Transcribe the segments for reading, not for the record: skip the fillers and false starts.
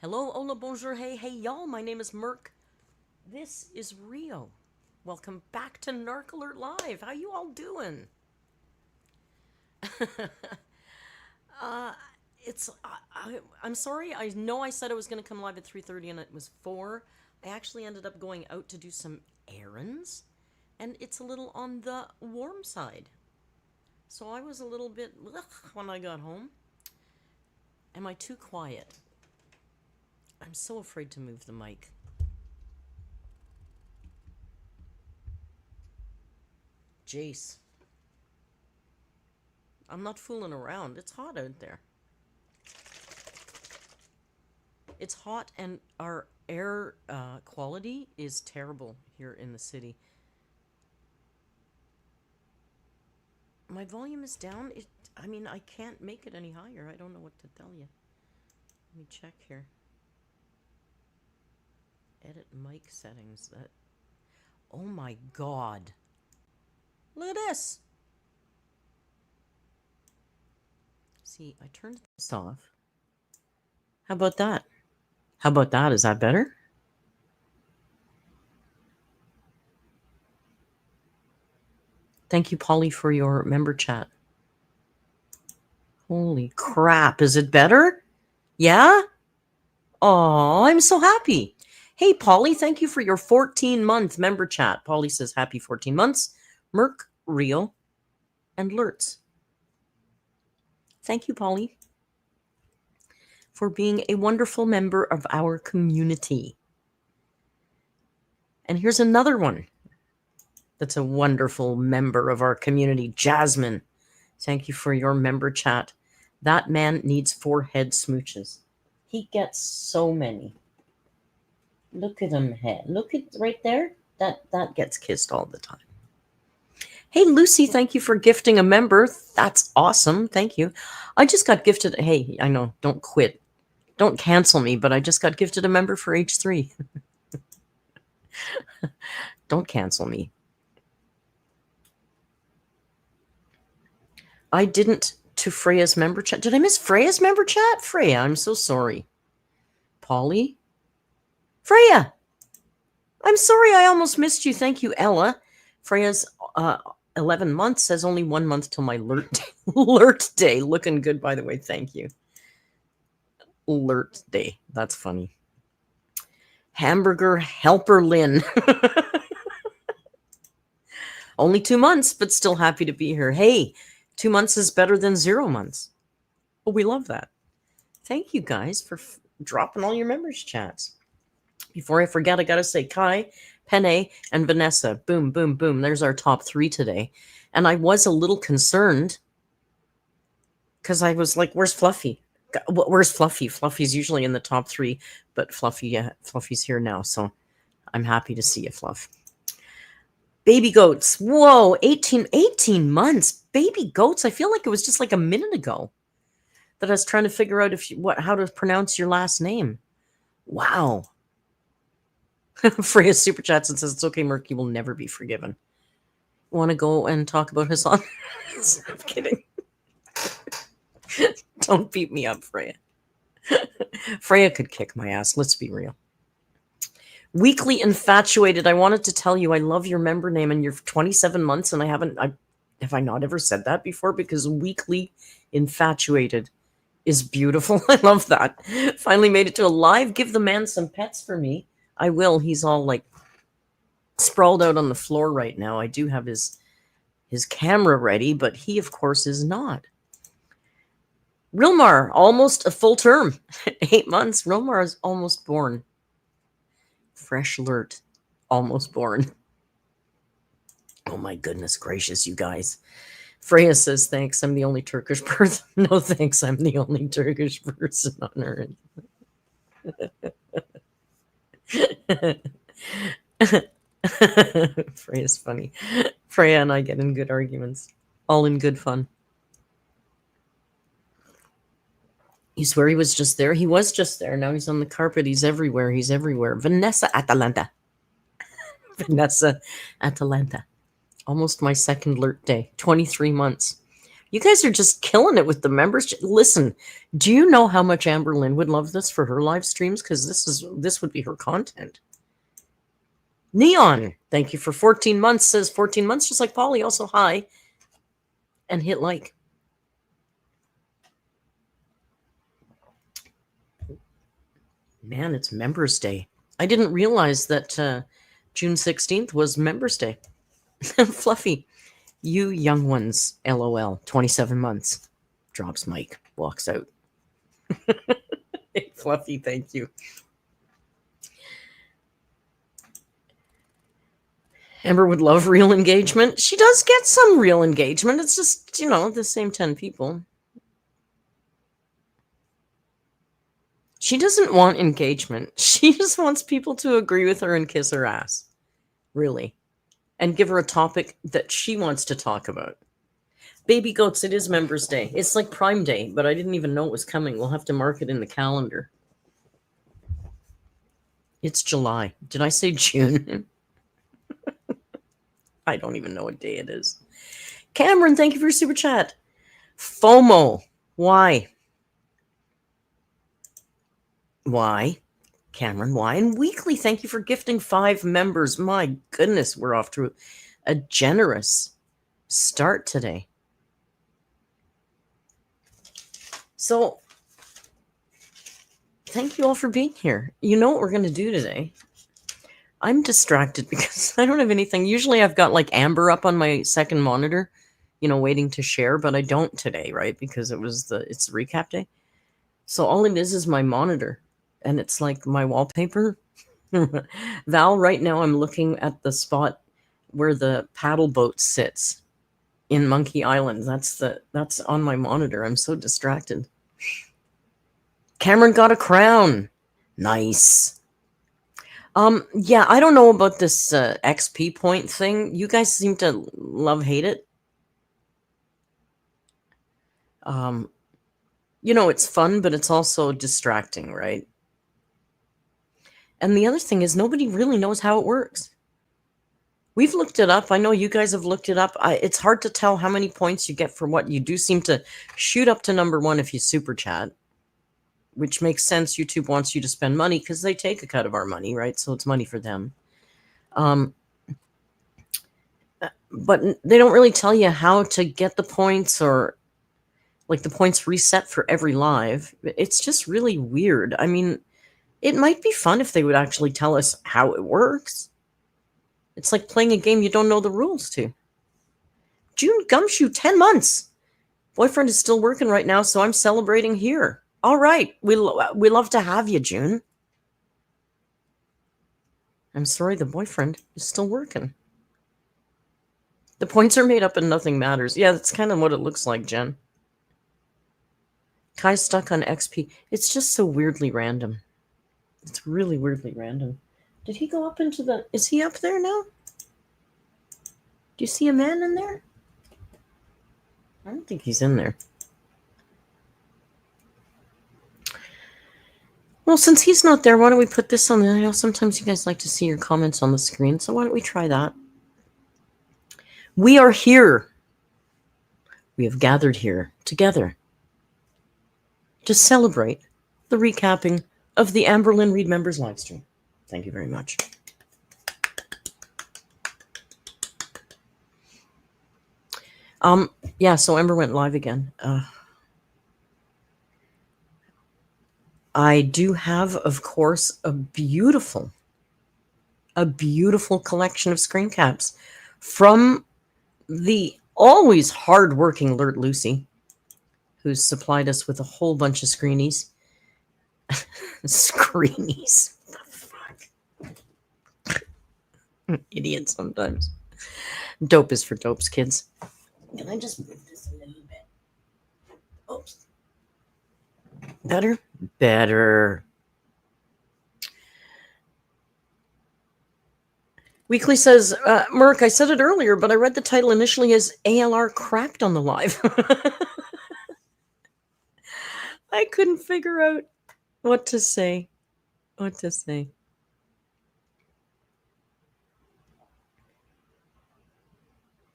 Hello, hola, bonjour, hey, y'all. My name is Merc. This is Rio. Welcome back to Narc Alert Live. How you all doing? uh, I'm sorry. I know I said I was going to come live at 3:30 and it was 4. I actually ended up going out to do some errands, and it's a little on the warm side. So I was a little bit when I got home. Am I too quiet? I'm so afraid to move the mic. Jace. I'm not fooling around. It's hot out there. It's hot and our air quality is terrible here in the city. My volume is down. I can't make it any higher. I don't know what to tell you. Let me check here. Edit mic settings. Oh my god. Look at this. See, I turned this off. How about that? How about that? Is that better? Thank you, Polly, for your member chat. Holy crap. Is it better? Yeah? Oh, I'm so happy. Hey, Polly, thank you for your 14-month member chat. Polly says, happy 14 months. Merc, Real, and Lurtz. Thank you, Polly, for being a wonderful member of our community. And here's another one that's a wonderful member of our community, Jasmine. Thank you for your member chat. That man needs 4 head smooches. He gets so many. Look at him head. Look at right there. That gets kissed all the time. Hey, Lucy, thank you for gifting a member. That's awesome. Thank you. I just got gifted. Hey, I know. Don't quit. Don't cancel me, but I just got gifted a member for H3. Don't cancel me. I didn't to Freya's member chat. Did I miss Freya's member chat? Freya, I'm so sorry. Polly? Freya! I'm sorry I almost missed you. Thank you, Ella. Freya's 11 months says only 1 month till my alert day. Looking good, by the way. Thank you. Alert day. That's funny. Hamburger helper Lynn. Only 2 months, but still happy to be here. Hey, 2 months is better than 0 months. Oh, we love that. Thank you guys for dropping all your members chats. Before I forget, I got to say Kai, Penne, and Vanessa. Boom, boom, boom. There's our top 3 today. And I was a little concerned because I was like, where's Fluffy? Where's Fluffy? Fluffy's usually in the top 3, but Fluffy's here now. So I'm happy to see you, Fluff. Baby goats. Whoa, 18 months. Baby goats. I feel like it was just like a minute ago that I was trying to figure out how to pronounce your last name. Wow. Freya super chats and says, it's okay, Merc, you will never be forgiven. Want to go and talk about Hassan? I'm kidding. Don't beat me up, Freya. Freya could kick my ass. Let's be real. Weekly infatuated. I wanted to tell you I love your member name, and you're 27 months, and have I not ever said that before? Because weekly infatuated is beautiful. I love that. Finally made it to a live. Give the man some pets for me. I will. He's all like sprawled out on the floor right now. I do have his camera ready, but he, of course, is not. Rilmar, almost a full term. 8 months. Rilmar is almost born. Fresh alert. Almost born. Oh my goodness gracious, you guys. Freya says, thanks, I'm the only Turkish person. No thanks, I'm the only Turkish person on earth. Freya's funny. Freya and I get in good arguments. All in good fun. You swear he was just there? He was just there. Now he's on the carpet. He's everywhere. He's everywhere. Vanessa Atalanta. Vanessa Atalanta. Almost my second alert day. 23 months. You guys are just killing it with the members. Listen, do you know how much AMberlynn would love this for her live streams? Because this would be her content. Neon, thank you for 14 months. Says 14 months, just like Polly. Also, hi. And hit like. Man, it's Members Day. I didn't realize that June 16th was Members Day. Fluffy. You young ones, LOL. 27 months. Drops mic. Walks out. Hey, Fluffy, thank you. Amber would love real engagement. She does get some real engagement. It's just, the same 10 people. She doesn't want engagement. She just wants people to agree with her and kiss her ass. Really. And give her a topic that she wants to talk about. Baby goats, it is Members Day. It's like Prime Day, but I didn't even know it was coming. We'll have to mark it in the calendar. It's July. Did I say June? I don't even know what day it is. Cameron, thank you for your super chat. FOMO. Why? Why? Cameron, why? And Weekly, thank you for gifting 5 members. My goodness, we're off to a generous start today. So, thank you all for being here. You know what we're going to do today? I'm distracted because I don't have anything. Usually I've got like Amber up on my second monitor, waiting to share, but I don't today, right? Because it's recap day. So all it is my monitor, and it's like my wallpaper. Val, right now I'm looking at the spot where the paddle boat sits in Monkey Island. That's on my monitor. I'm so distracted. Cameron got a crown. Nice. Yeah, I don't know about this XP point thing. You guys seem to hate it. It's fun, but it's also distracting, right? And the other thing is nobody really knows how it works. We've looked it up. I know you guys have looked it up. It's hard to tell how many points you get for what. You do seem to shoot up to number 1 if you super chat, which makes sense. YouTube wants you to spend money because they take a cut of our money, right? So it's money for them. But they don't really tell you how to get the points or like the points reset for every live. It's just really weird. I mean, it might be fun if they would actually tell us how it works. It's like playing a game you don't know the rules to. June Gumshoe, 10 months. Boyfriend is still working right now, so I'm celebrating here. All right. We love to have you, June. I'm sorry, the boyfriend is still working. The points are made up and nothing matters. Yeah, that's kind of what it looks like, Jen. Kai's stuck on XP. It's just so weirdly random. It's really weirdly random. Did he go up into the... Is he up there now? Do you see a man in there? I don't think he's in there. Well, since he's not there, why don't we put this on the... I know sometimes you guys like to see your comments on the screen, so why don't we try that? We are here. We have gathered here together to celebrate the recapping of the AMberlynn Reid Members live stream. Thank you very much. Yeah, so Amber went live again. I do have, of course, a beautiful collection of screen caps from the always hardworking Alert Lucy, who's supplied us with a whole bunch of screenies. Screenies. What the fuck? Idiot sometimes. Dope is for dopes, kids. Can I just move this a little bit? Oops. Better? Better. Weekly says, Merc, I said it earlier, but I read the title initially as ALR cracked on the live. I couldn't figure out what to say.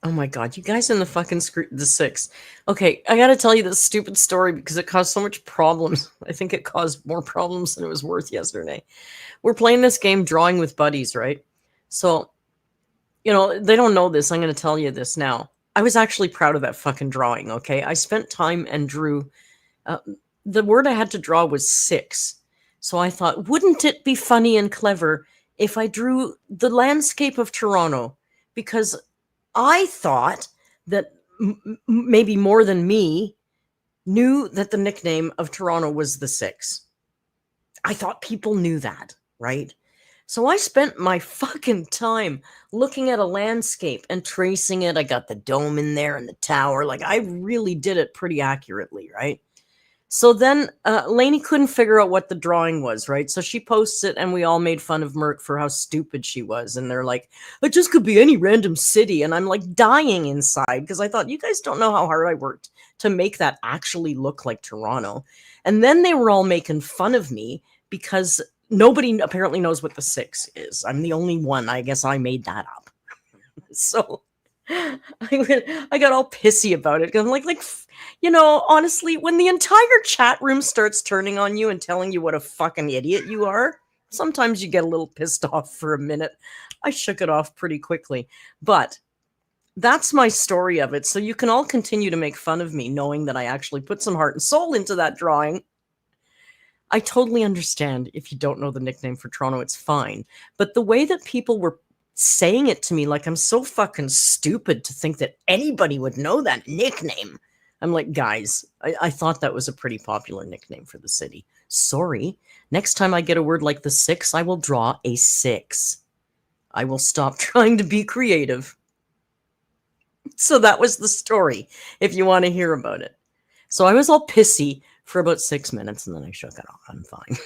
Oh my God, you guys in the fucking the six. Okay, I gotta tell you this stupid story because it caused so much problems. I think it caused more problems than it was worth yesterday. We're playing this game, Drawing with Buddies, right? So, you know, they don't know this. I'm going to tell you this now. I was actually proud of that fucking drawing, okay? I spent time and drew. Uh, the word I had to draw was 6. So I thought, wouldn't it be funny and clever if I drew the landscape of Toronto? Because I thought that maybe more than me knew that the nickname of Toronto was the 6. I thought people knew that, right? So I spent my fucking time looking at a landscape and tracing it. I got the dome in there and the tower. Like, I really did it pretty accurately, right? So then Lainey couldn't figure out what the drawing was, right? So she posts it, and we all made fun of Merc for how stupid she was. And they're like, it just could be any random city. And I'm like dying inside because I thought, you guys don't know how hard I worked to make that actually look like Toronto. And then they were all making fun of me because nobody apparently knows what the 6 is. I'm the only one. I guess I made that up. So I got all pissy about it. I'm like, you know, honestly, when the entire chat room starts turning on you and telling you what a fucking idiot you are, sometimes you get a little pissed off for a minute. I shook it off pretty quickly. But that's my story of it. So you can all continue to make fun of me, knowing that I actually put some heart and soul into that drawing. I totally understand if you don't know the nickname for Toronto, it's fine. But the way that people were saying it to me, like I'm so fucking stupid to think that anybody would know that nickname. I'm like, guys, I thought that was a pretty popular nickname for the city. Sorry. Next time I get a word like the 6, I will draw a 6. I will stop trying to be creative. So that was the story, if you want to hear about it. So I was all pissy for about 6 minutes, and then I shook it off. I'm fine.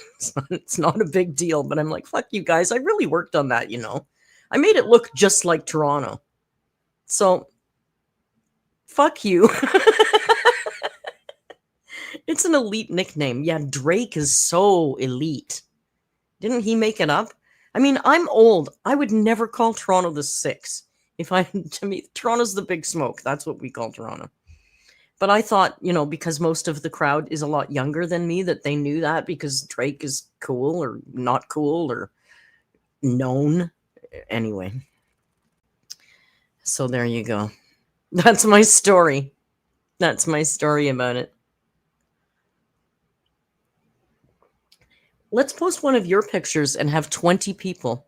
It's not a big deal, but I'm like, fuck you guys. I really worked on that, you know. I made it look just like Toronto. So, fuck you. It's an elite nickname. Yeah, Drake is so elite. Didn't he make it up? I mean, I'm old. I would never call Toronto the 6. To me, Toronto's the big smoke. That's what we call Toronto. But I thought, you know, because most of the crowd is a lot younger than me, that they knew that because Drake is cool or not cool or known. Anyway. So there you go. That's my story. That's my story about it. Let's post one of your pictures and have 20 people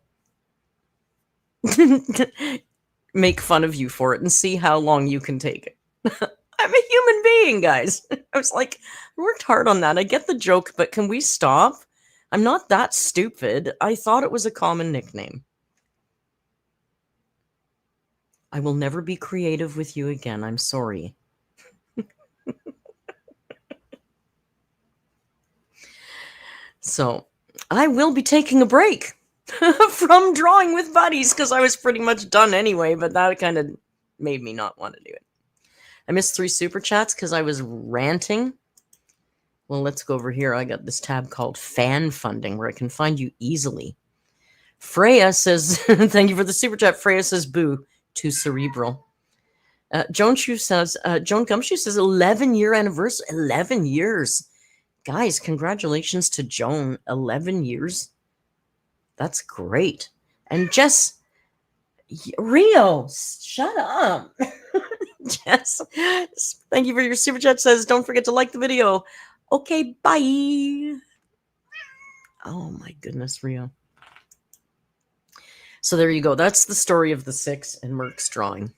make fun of you for it and see how long you can take it. I'm a human being, guys. I was like, I worked hard on that. I get the joke, but can we stop? I'm not that stupid. I thought it was a common nickname. I will never be creative with you again. I'm sorry. So I will be taking a break from Drawing with Buddies because I was pretty much done anyway, but that kind of made me not want to do it. I missed 3 super chats because I was ranting. Well, let's go over here. I got this tab called Fan Funding where I can find you easily. Freya says, thank you for the super chat. Freya says, boo, too cerebral. Joan Gumshoe says 11-year anniversary. 11 years. Guys, congratulations to Joan. 11 years. That's great. And Jess, Rio, shut up. Jess, thank you for your super chat. Says, don't forget to like the video. Okay, bye. Oh my goodness, Rio. So there you go. That's the story of the 6 and Merc's drawing.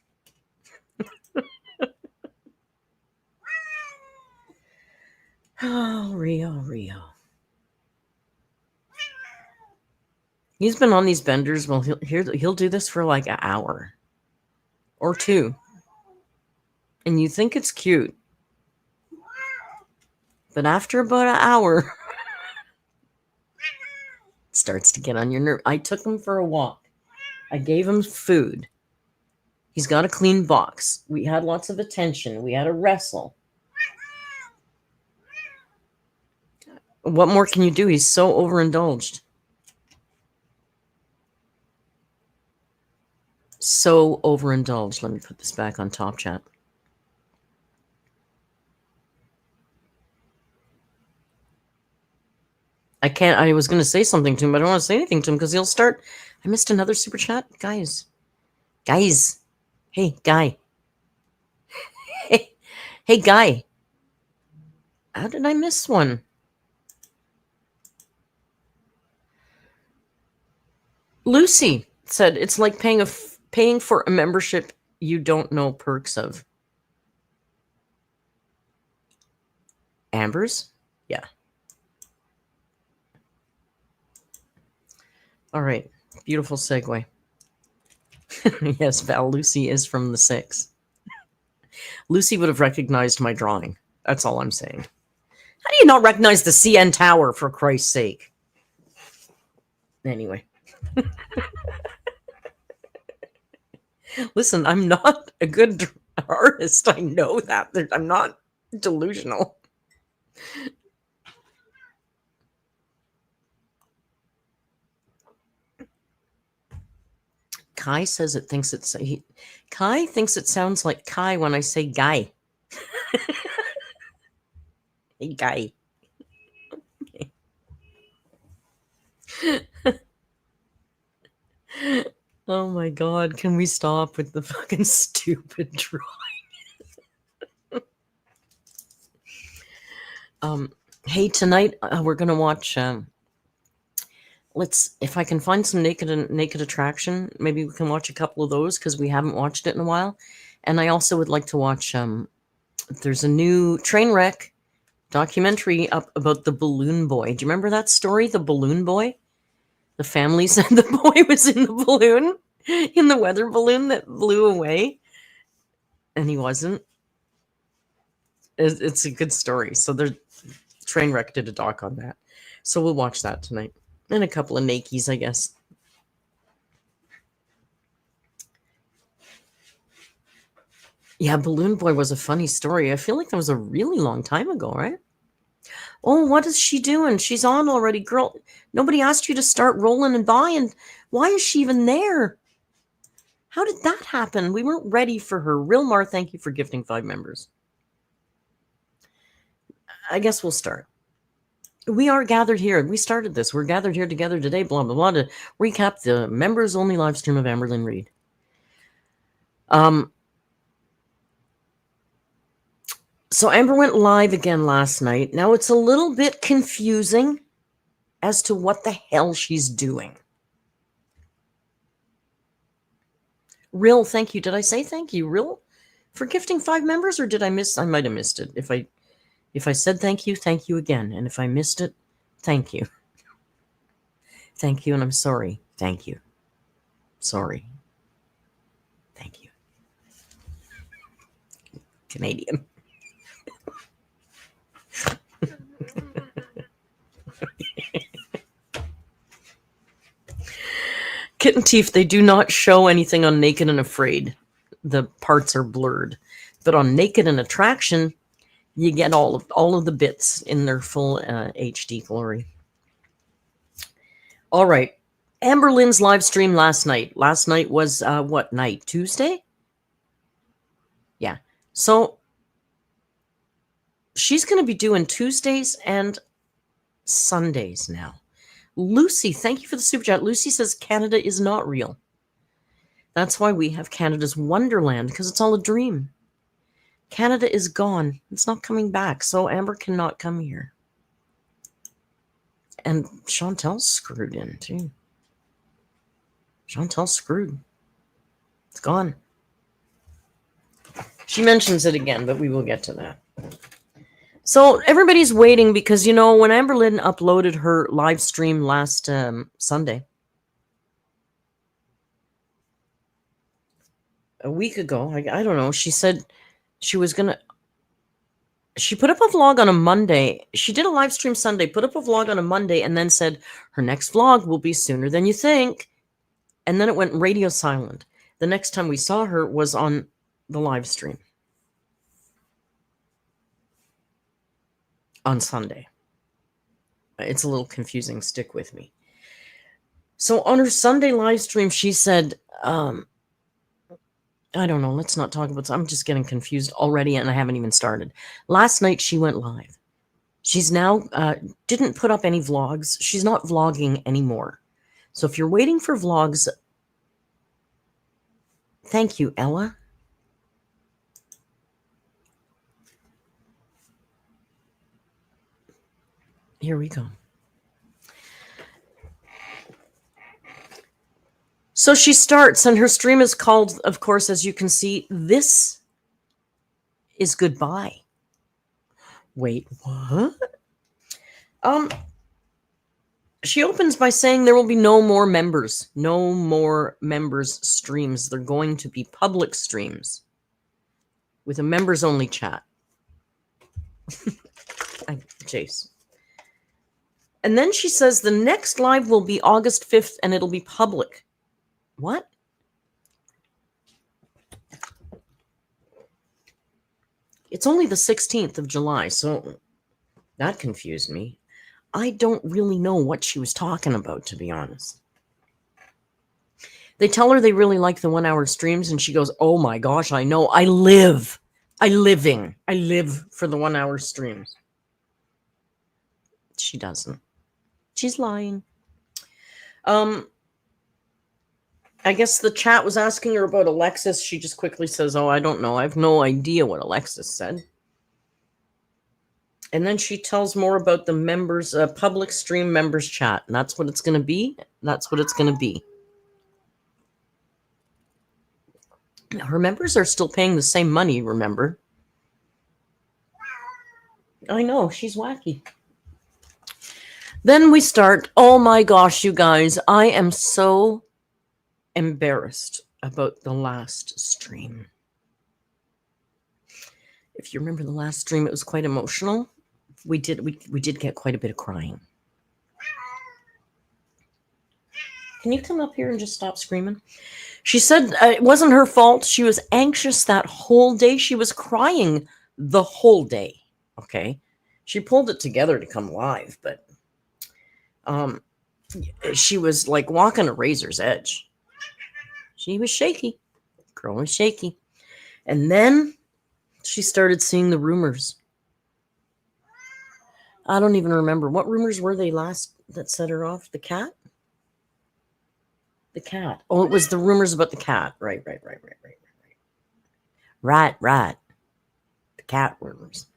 Oh, Rio. He's been on these benders. Well, he'll do this for like an hour or 2. And you think it's cute. But after about an hour, it starts to get on your nerve. I took him for a walk. I gave him food. He's got a clean box. We had lots of attention. We had a wrestle. What more can you do? He's so overindulged. So overindulged. Let me put this back on top chat. I was going to say something to him, but I don't want to say anything to him because he'll start. I missed another super chat. Guys. Hey, guy. Hey, guy. How did I miss one? Lucy said it's like paying for a membership you don't know perks of. Amber's? Yeah. All right. Beautiful segue. Yes, Val, Lucy is from the 6. Lucy would have recognized my drawing. That's all I'm saying. How do you not recognize the CN Tower, for Christ's sake? Anyway. Listen, I'm not a good artist. I know that. I'm not delusional. Kai says it thinks it's... Kai thinks it sounds like Kai when I say guy. Hey, guy. Oh my God, can we stop with the fucking stupid drawing? Hey, tonight we're gonna watch if I can find some naked attraction, maybe we can watch a couple of those because we haven't watched it in a while. And I also would like to watch there's a new train wreck documentary up about the balloon boy. Do you remember that story, the balloon boy? The family said the boy was in the balloon, in the weather balloon that blew away, and he wasn't. It's a good story. So Trainwreck did a doc on that. So we'll watch that tonight. And a couple of nakies, I guess. Yeah, Balloon Boy was a funny story. I feel like that was a really long time ago, right? Oh, what is she doing? She's on already, girl. Nobody asked you to start rolling and buying. Why is she even there? How did that happen? We weren't ready for her. Rilmar, thank you for gifting 5 members. I guess we'll start. We are gathered here. We started this. We're gathered here together today, blah, blah, blah, to recap the members-only live stream of AMberlynn REID. So Amber went live again last night. Now it's a little bit confusing as to what the hell she's doing. Rill, thank you. Did I say thank you, Rill, for gifting 5 members, or did I miss? I might have missed it. If I said thank you again. And if I missed it, thank you. Thank you, and I'm sorry. Thank you. Sorry. Thank you. Canadian. Kitten Teeth, they do not show anything on Naked and Afraid. The parts are blurred. But on Naked and Attraction, you get all of the bits in their full HD glory. All right. AMberlynn's live stream last night. Last night was what night? Tuesday? Yeah. So she's going to be doing Tuesdays and Sundays now. Lucy, thank you for the super chat. Lucy says Canada is not real. That's why we have Canada's Wonderland, because it's all a dream. Canada is gone. It's not coming back, so Amber cannot come here. And Chantel's screwed in, too. Chantel's screwed. It's gone. She mentions it again, but we will get to that. So everybody's waiting because, you know, when AMberlynn uploaded her live stream last Sunday, a week ago, I don't know, she said she was going to... She put up a vlog on a Monday. She did a live stream Sunday, put up a vlog on a Monday, and then said her next vlog will be sooner than you think. And then it went radio silent. The next time we saw her was on the live stream on Sunday. It's a little confusing. Stick with me. So on her Sunday live stream, she said, I don't know. Let's not talk about. I'm just getting confused already, and I haven't even started. Last night she went live. She's now didn't put up any vlogs. She's not vlogging anymore. So if you're waiting for vlogs, thank you, Ella. Here we go. So she starts, and her stream is called, of course, as you can see, This is Goodbye. Wait, what? She opens by saying there will be no more members. No more members streams. They're going to be public streams with a members-only chat. Jace. And then she says the next live will be August 5th, and it'll be public. What? It's only the 16th of July, so that confused me. I don't really know what she was talking about, to be honest. They tell her they really like the 1 hour streams, and she goes, oh my gosh, I know. I live for the 1 hour streams. She doesn't. She's lying. I guess the chat was asking her about Alexis. She just quickly says, oh, I don't know. I have no idea what Alexis said. And then she tells more about the members, public stream members chat. And that's what it's going to be. That's what it's going to be. Her members are still paying the same money, remember? I know, she's wacky. Then we start. Oh my gosh, you guys. I am so embarrassed about the last stream. If you remember the last stream, it was quite emotional. We did get quite a bit of crying. Can you come up here and just stop screaming? She said it wasn't her fault. She was anxious that whole day. She was crying the whole day. Okay. She pulled it together to come live, but she was like walking a razor's edge. She was shaky. Girl was shaky. And then she started seeing the rumors. I don't even remember. What rumors were they last that set her off? The cat? The cat. Oh, it was the rumors about the cat. Right. Right. The cat rumors.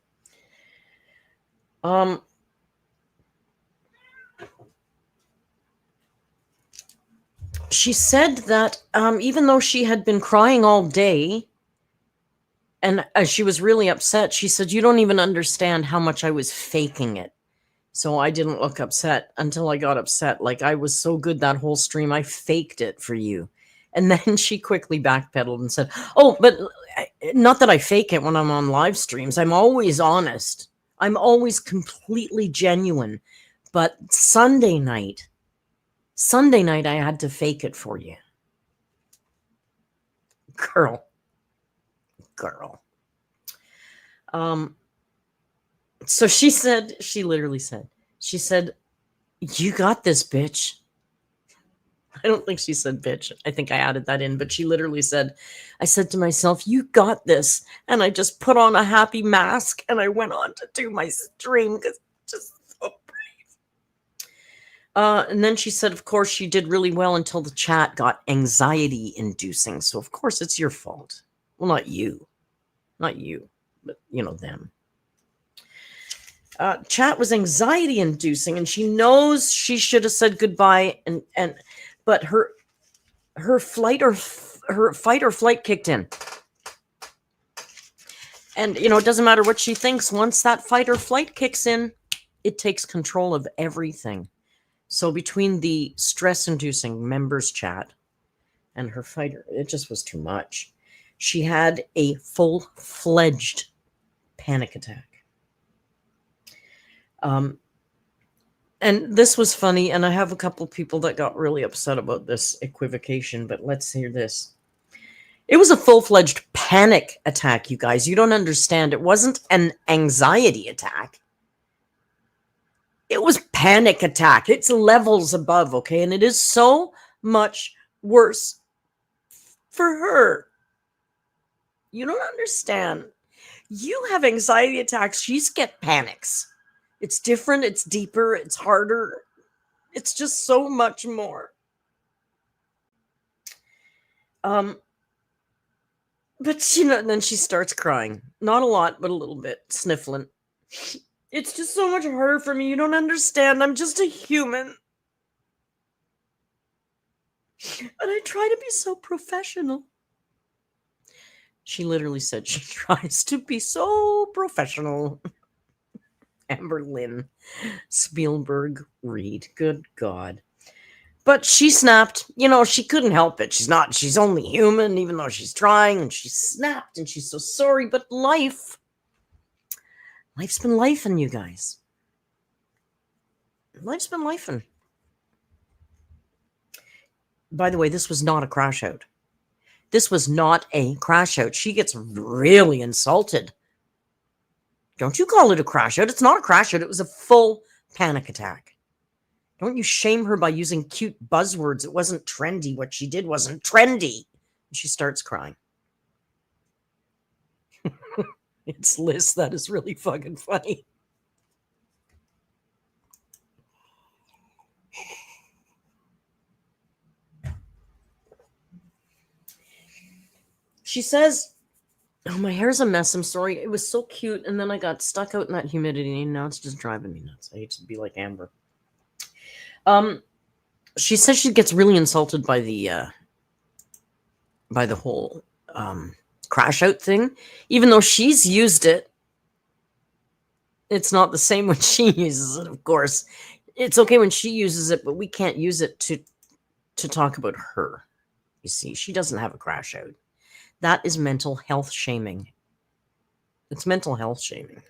She said that even though she had been crying all day, and she was really upset, she said, you don't even understand how much I was faking it. So I didn't look upset until I got upset. Like, I was so good that whole stream, I faked it for you. And then she quickly backpedaled and said, oh, but not that I fake it when I'm on live streams. I'm always honest. I'm always completely genuine. But Sunday night, I had to fake it for you. Girl. So she literally said, you got this, bitch. I don't think she said bitch. I think I added that in, but she literally said, I said to myself, you got this. And I just put on a happy mask and I went on to do my stream because it's just so brave. And then she said, of course, she did really well until the chat got anxiety inducing. So of course it's your fault. Well, not you, but them. Chat was anxiety inducing, and she knows she should have said goodbye, but her fight or flight kicked in. And it doesn't matter what she thinks, once that fight or flight kicks in, it takes control of everything. So between the stress inducing members chat and her fighter, it just was too much. She had a full-fledged panic attack. And this was funny, and I have a couple people that got really upset about this equivocation, but let's hear this. It was a full-fledged panic attack, you guys. You don't understand. It wasn't an anxiety attack. It was panic attack. It's levels above, okay? And it is so much worse for her. You don't understand. You have anxiety attacks. She's get panics. It's different. It's deeper. It's harder. It's just so much more. But then she starts crying. Not a lot, but a little bit, sniffling. It's just so much harder for me. You don't understand. I'm just a human. But I try to be so professional. She literally said she tries to be so professional. AMBERLYNN Spielberg Reid. Good God. But she snapped. She couldn't help it. She's only human, even though she's trying, and she snapped, and she's so sorry. But life's been lifing, you guys. Life's been lifing. By the way, this was not a crash out. This was not a crash out. She gets really insulted. Don't you call it a crash out. It's not a crash out. It was a full panic attack. Don't you shame her by using cute buzzwords. It wasn't trendy. What she did wasn't trendy. And she starts crying. It's Liz. That is really fucking funny. She says, oh, my hair's a mess. I'm sorry. It was so cute. And then I got stuck out in that humidity. And now it's just driving me nuts. I hate to be like Amber. She says she gets really insulted by the whole crash out thing. Even though she's used it, it's not the same when she uses it, of course. It's okay when she uses it, but we can't use it to talk about her. You see, she doesn't have a crash out. That is mental health shaming. It's mental health shaming.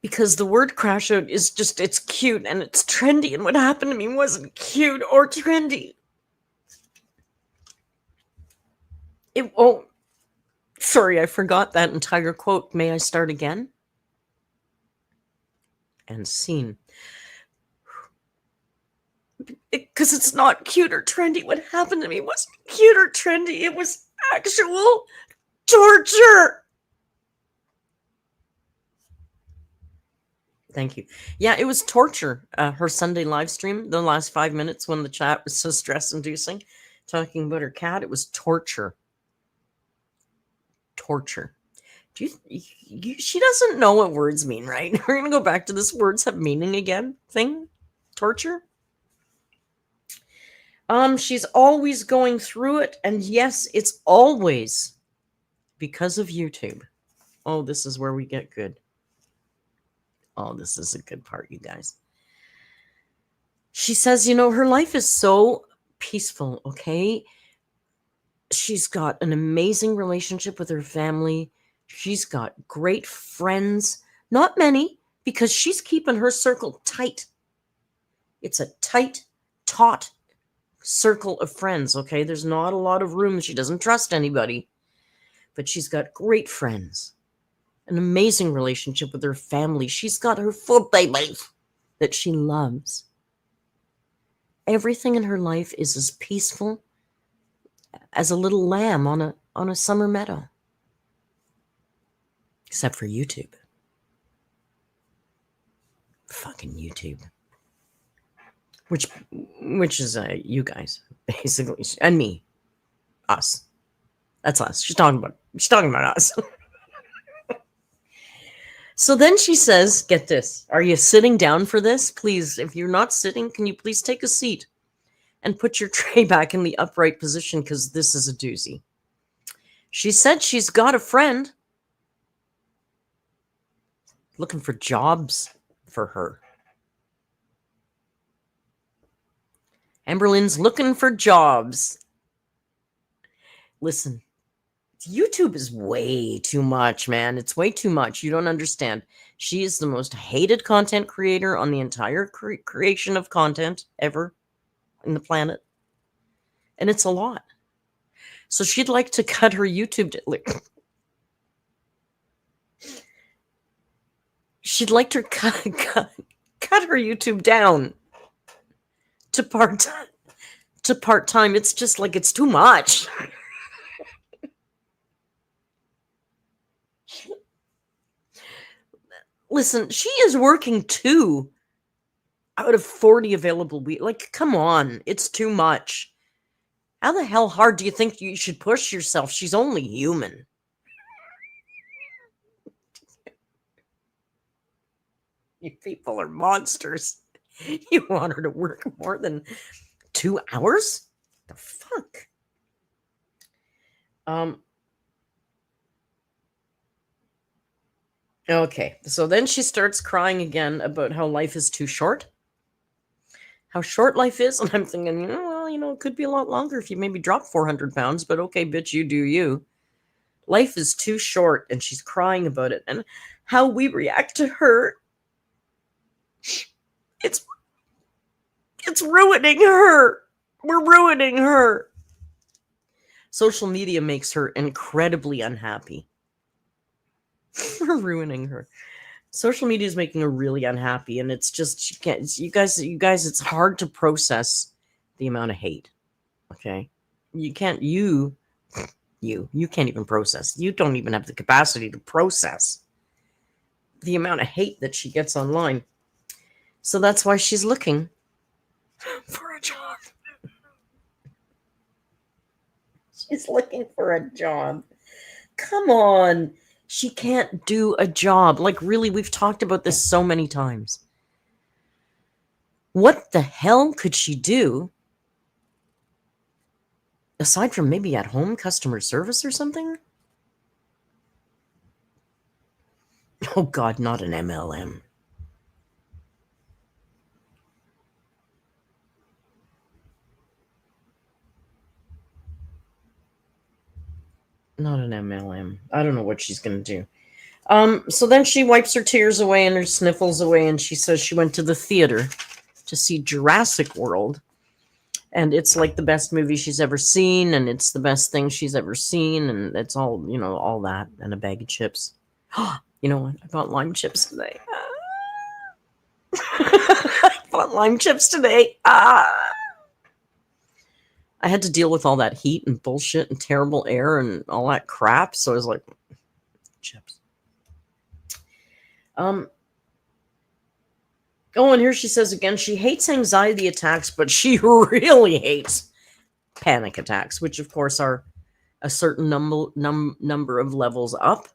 Because the word crash out is just, it's cute and it's trendy. And what happened to me wasn't cute or trendy. Sorry, I forgot that entire quote. May I start again? And scene. Because it's not cute or trendy. What happened to me wasn't cute or trendy. It was actual torture. Thank you. Yeah, it was torture. Her Sunday live stream, the last 5 minutes when the chat was so stress-inducing, talking about her cat, it was torture. Torture. She doesn't know what words mean, right? We're going to go back to this words have meaning again thing. Torture. She's always going through it. And yes, it's always because of YouTube. Oh, this is where we get good. Oh, this is a good part, you guys. She says, her life is so peaceful, okay? She's got an amazing relationship with her family. She's got great friends. Not many, because she's keeping her circle tight. It's a tight, taut circle of friends, okay? There's not a lot of room. She doesn't trust anybody. But she's got great friends. An amazing relationship with her family. She's got her full babies that she loves. Everything in her life is as peaceful as a little lamb on a summer meadow. Except for YouTube. Fucking YouTube. Which is you guys, basically. And me. Us. That's us. She's talking about us. So then she says, get this. Are you sitting down for this? Please, if you're not sitting, can you please take a seat and put your tray back in the upright position, because this is a doozy. She said she's got a friend looking for jobs for her. AMberlynn's looking for jobs. Listen, YouTube is way too much, man. It's way too much. You don't understand. She is the most hated content creator on the entire creation of content ever in the planet. And it's a lot. So she'd like to cut her YouTube... She'd like to cut her YouTube down to to part-time, it's just like it's too much. Listen, she is working 2 out of 40 available weeks. Like, come on, it's too much. How the hell hard do you think you should push yourself? She's only human. You people are monsters. You want her to work more than 2 hours? The fuck? Okay, so then she starts crying again about how life is too short. How short life is, and I'm thinking, well, it could be a lot longer if you maybe drop 400 pounds, but okay, bitch, you do you. Life is too short, and she's crying about it, and how we react to her, it's ruining her. We're ruining her. Social media makes her incredibly unhappy. We're ruining her. Social media is making her really unhappy, and it's just she can't. You guys, it's hard to process the amount of hate. Okay, you can't. You can't even process. You don't even have the capacity to process the amount of hate that she gets online. So that's why she's looking for a job. She's looking for a job. Come on. She can't do a job. Like, really, we've talked about this so many times. What the hell could she do aside from maybe at home customer service or something? Oh, God, not an MLM. Not an MLM. I don't know what she's going to do. So then she wipes her tears away and her sniffles away, and she says she went to the theater to see Jurassic World. And it's like the best movie she's ever seen, and it's the best thing she's ever seen, and it's all, all that, and a bag of chips. You know what? I bought lime chips today. I bought lime chips today. I had to deal with all that heat and bullshit and terrible air and all that crap, so I was like, chips. Oh, and here she says again, she hates anxiety attacks, but she really hates panic attacks, which of course are a certain number of levels up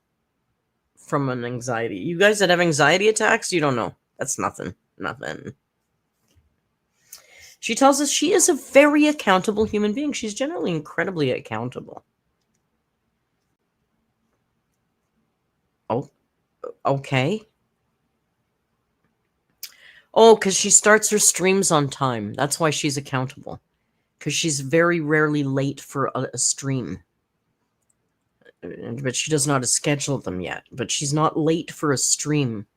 from an anxiety. You guys that have anxiety attacks, you don't know. That's nothing. She tells us she is a very accountable human being. She's generally incredibly accountable. Oh, okay. Oh, because she starts her streams on time. That's why she's accountable. Because she's very rarely late for a stream. But she does not schedule them yet. But she's not late for a stream.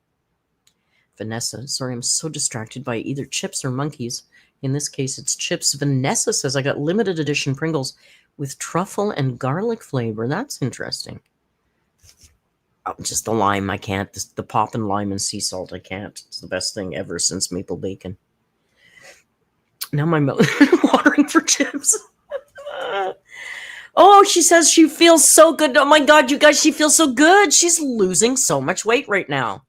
Vanessa, sorry, I'm so distracted by either chips or monkeys. In this case, it's chips. Vanessa says, I got limited edition Pringles with truffle and garlic flavor. That's interesting. Oh, just the lime, I can't. The pop and lime and sea salt, I can't. It's the best thing ever since maple bacon. Now my mouth is watering for chips. Oh, she says she feels so good. Oh my God, you guys, she feels so good. She's losing so much weight right now.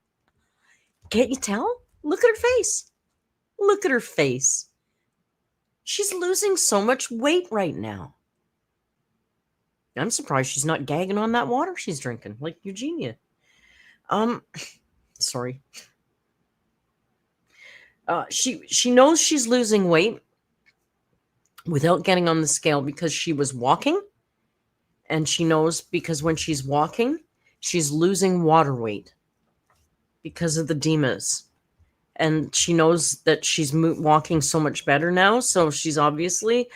Can't you tell? Look at her face. Look at her face. She's losing so much weight right now. I'm surprised she's not gagging on that water she's drinking, like Eugenia. Sorry. She knows she's losing weight without getting on the scale because she was walking, and she knows because when she's walking, she's losing water weight because of the edemas. And she knows that she's walking so much better now, so she's obviously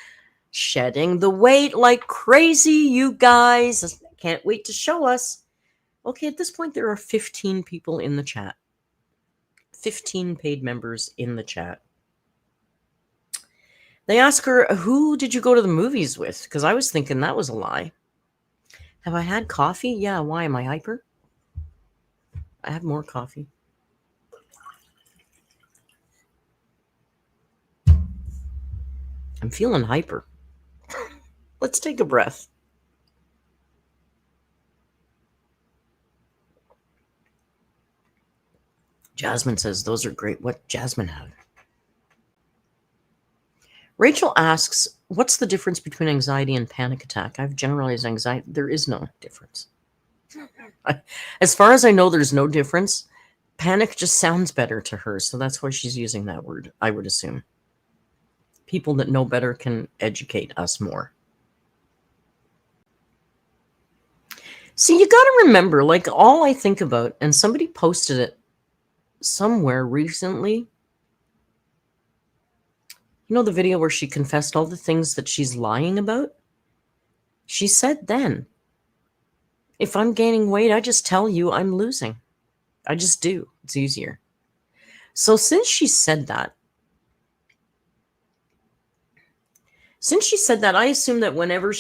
shedding the weight like crazy, you guys. Can't wait to show us. Okay, at this point, there are 15 people in the chat. 15 paid members in the chat. They ask her, who did you go to the movies with? Because I was thinking that was a lie. Have I had coffee? Yeah, why? Am I hyper? I have more coffee. I'm feeling hyper. Let's take a breath. Jasmine says, those are great. What Jasmine have? Rachel asks, what's the difference between anxiety and panic attack? I have generalized anxiety. There is no difference. As far as I know, there's no difference. Panic just sounds better to her, so that's why she's using that word, I would assume. People that know better can educate us more. See, you got to remember, like, all I think about, and somebody posted it somewhere recently. You know the video where she confessed all the things that she's lying about? She said then, if I'm gaining weight, I just tell you I'm losing. I just do. It's easier. So since she said that, I assume that whenever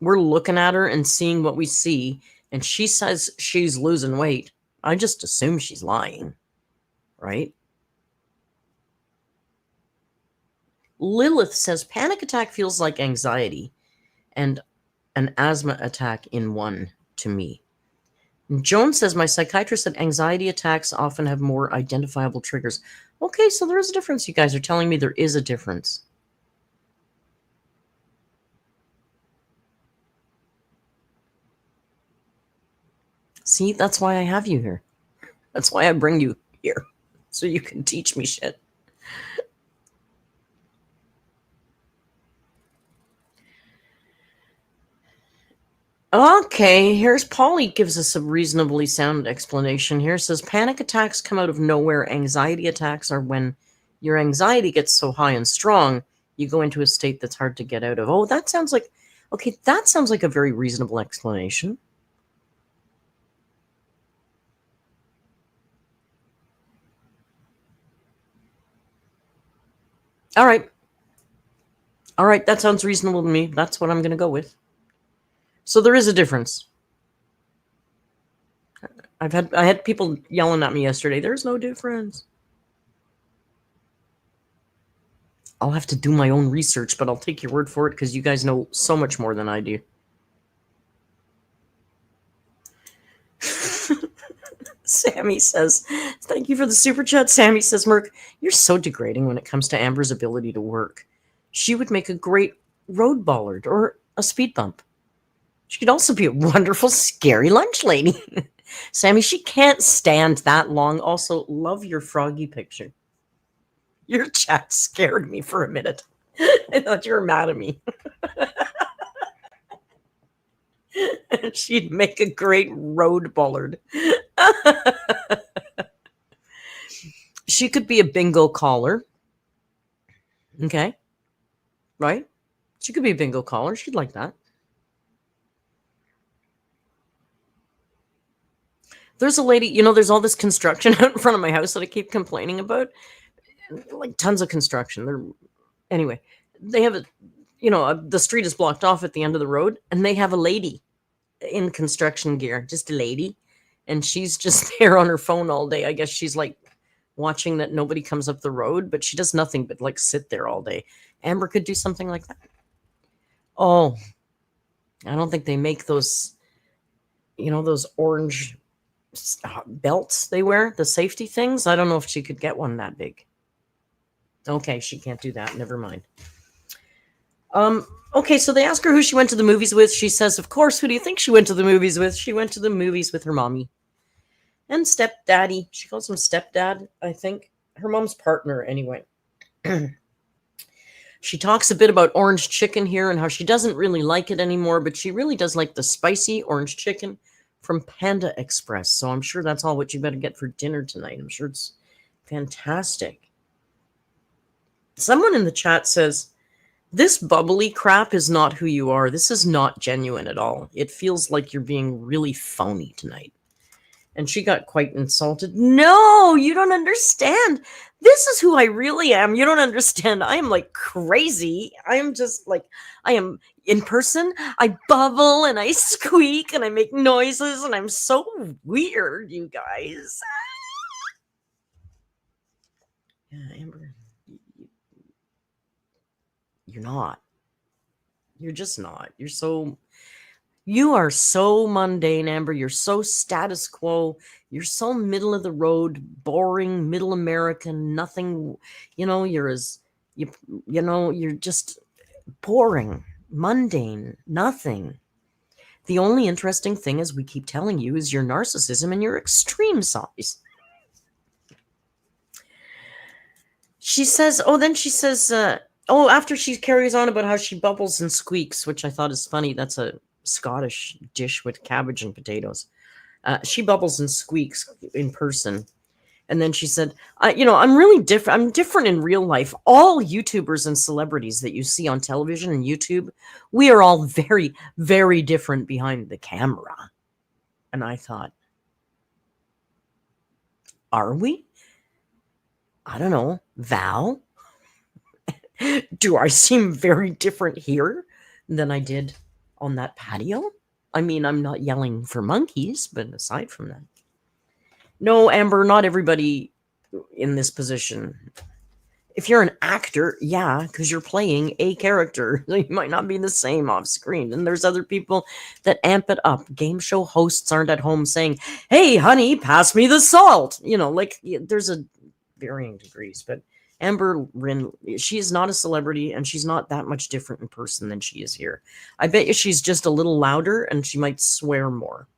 we're looking at her and seeing what we see, and she says she's losing weight, I just assume she's lying, right? Lilith says panic attack feels like anxiety and an asthma attack in one to me. And Joan says my psychiatrist said anxiety attacks often have more identifiable triggers. Okay, so there is a difference. You guys are telling me there is a difference. See, that's why I have you here. That's why I bring you here, so you can teach me shit. Okay, here's Polly gives us a reasonably sound explanation here. It says panic attacks come out of nowhere. Anxiety attacks are when your anxiety gets so high and strong, you go into a state that's hard to get out of. Oh, that sounds like, okay, that sounds like a very reasonable explanation. All right. All right, that sounds reasonable to me. That's what I'm going to go with. So there is a difference. I had people yelling at me yesterday. There's no difference. I'll have to do my own research, but I'll take your word for it because you guys know so much more than I do. Sammy says, thank you for the super chat. Sammy says, Merc, you're so degrading when it comes to Amber's ability to work. She would make a great road bollard or a speed bump. She could also be a wonderful, scary lunch lady. Sammy, she can't stand that long. Also, love your froggy picture. Your chat scared me for a minute. I thought you were mad at me. She'd make a great road bollard. She could be a bingo caller. Okay. Right? She could be a bingo caller. She'd like that. There's a lady, there's all this construction out in front of my house that I keep complaining about. Like tons of construction. Anyway, they have the street is blocked off at the end of the road, and they have a lady in construction gear, just a lady, and she's just there on her phone all day. I guess she's like watching that nobody comes up the road, but she does nothing but like sit there all day. Amber could do something like that. Oh, I don't think they make those, those orange belts they wear, the safety things. I don't know if she could get one that big. Okay, she can't do that. Never mind. Okay, so they ask her who she went to the movies with. She says, of course, who do you think she went to the movies with? She went to the movies with her mommy and stepdaddy. She calls him stepdad, I think. Her mom's partner, anyway. She talks a bit about orange chicken here and how she doesn't really like it anymore, but she really does like the spicy orange chicken from Panda Express. So I'm sure that's all what you better get for dinner tonight. I'm sure it's fantastic. Someone in the chat says, this bubbly crap is not who you are. This is not genuine at all. It feels like you're being really phony tonight. And she got quite insulted. No, you don't understand. This is who I really am. You don't understand. I am like crazy. I am just like, I am in person. I bubble and I squeak and I make noises and I'm so weird, you guys. Yeah, Amber, You're not. You're just not. You are so mundane, Amber. You're so status quo. You're so middle of the road, boring, middle American, nothing. You're just boring, mundane, nothing. The only interesting thing, as we keep telling you, is your narcissism and your extreme size. She says, after she carries on about how she bubbles and squeaks, which I thought is funny. That's a Scottish dish with cabbage and potatoes. She bubbles and squeaks in person. And then she said, I'm really different. I'm different in real life. All YouTubers and celebrities that you see on television and YouTube, we are all very, very different behind the camera. And I thought, are we? I don't know. Val? Do I seem very different here than I did on that patio? I mean, I'm not yelling for monkeys, but aside from that. No, Amber, not everybody in this position. If you're an actor, yeah, because you're playing a character. You might not be the same off screen. And there's other people that amp it up. Game show hosts aren't at home saying, hey, honey, pass me the salt. There's a varying degrees, but AMberlynn, she is not a celebrity, and she's not that much different in person than she is here. I bet you she's just a little louder, and she might swear more.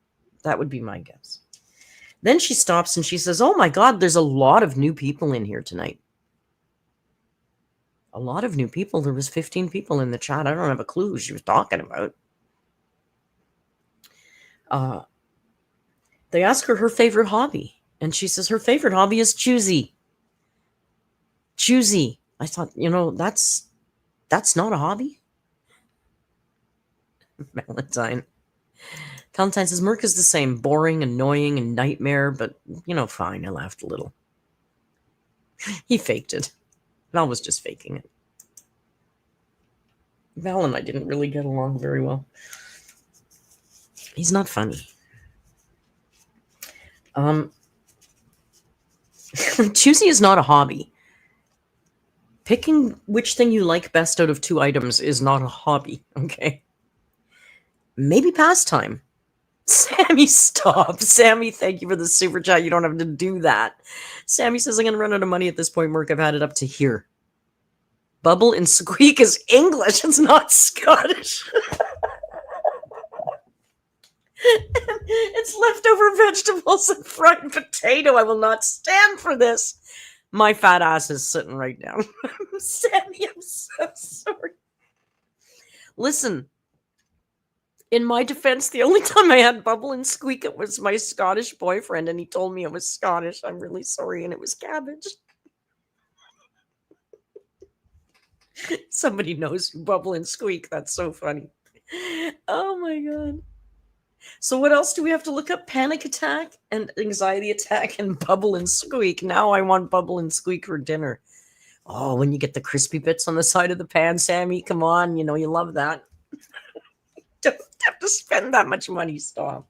That would be my guess. Then she stops and she says, oh my God, there's a lot of new people in here tonight. A lot of new people. There was 15 people in the chat. I don't have a clue who she was talking about. They ask her favorite hobby, and she says her favorite hobby is choosy. Choosy. I thought, that's not a hobby. Valentine says Merc is the same, boring, annoying, and nightmare, but fine. I laughed a little. He faked it. Val was just faking it. Val and I didn't really get along very well. He's not funny. Choosy is not a hobby. Picking which thing you like best out of two items is not a hobby, okay? Maybe pastime. Sammy, stop. Sammy, thank you for the super chat. You don't have to do that. Sammy says, I'm going to run out of money at this point, Merc. I've had it up to here. Bubble and squeak is English. It's not Scottish. It's leftover vegetables and fried potato. I will not stand for this. My fat ass is sitting right down. Sammy, I'm so sorry. Listen, in my defense, the only time I had bubble and squeak, it was my Scottish boyfriend, and he told me it was Scottish. I'm really sorry, and it was cabbage. Somebody knows bubble and squeak. That's so funny. Oh my God. So what else do we have to look up? Panic attack and anxiety attack and bubble and squeak. Now I want bubble and squeak for dinner. Oh, when you get the crispy bits on the side of the pan, Sammy, come on. You love that. Don't have to spend that much money. Stop.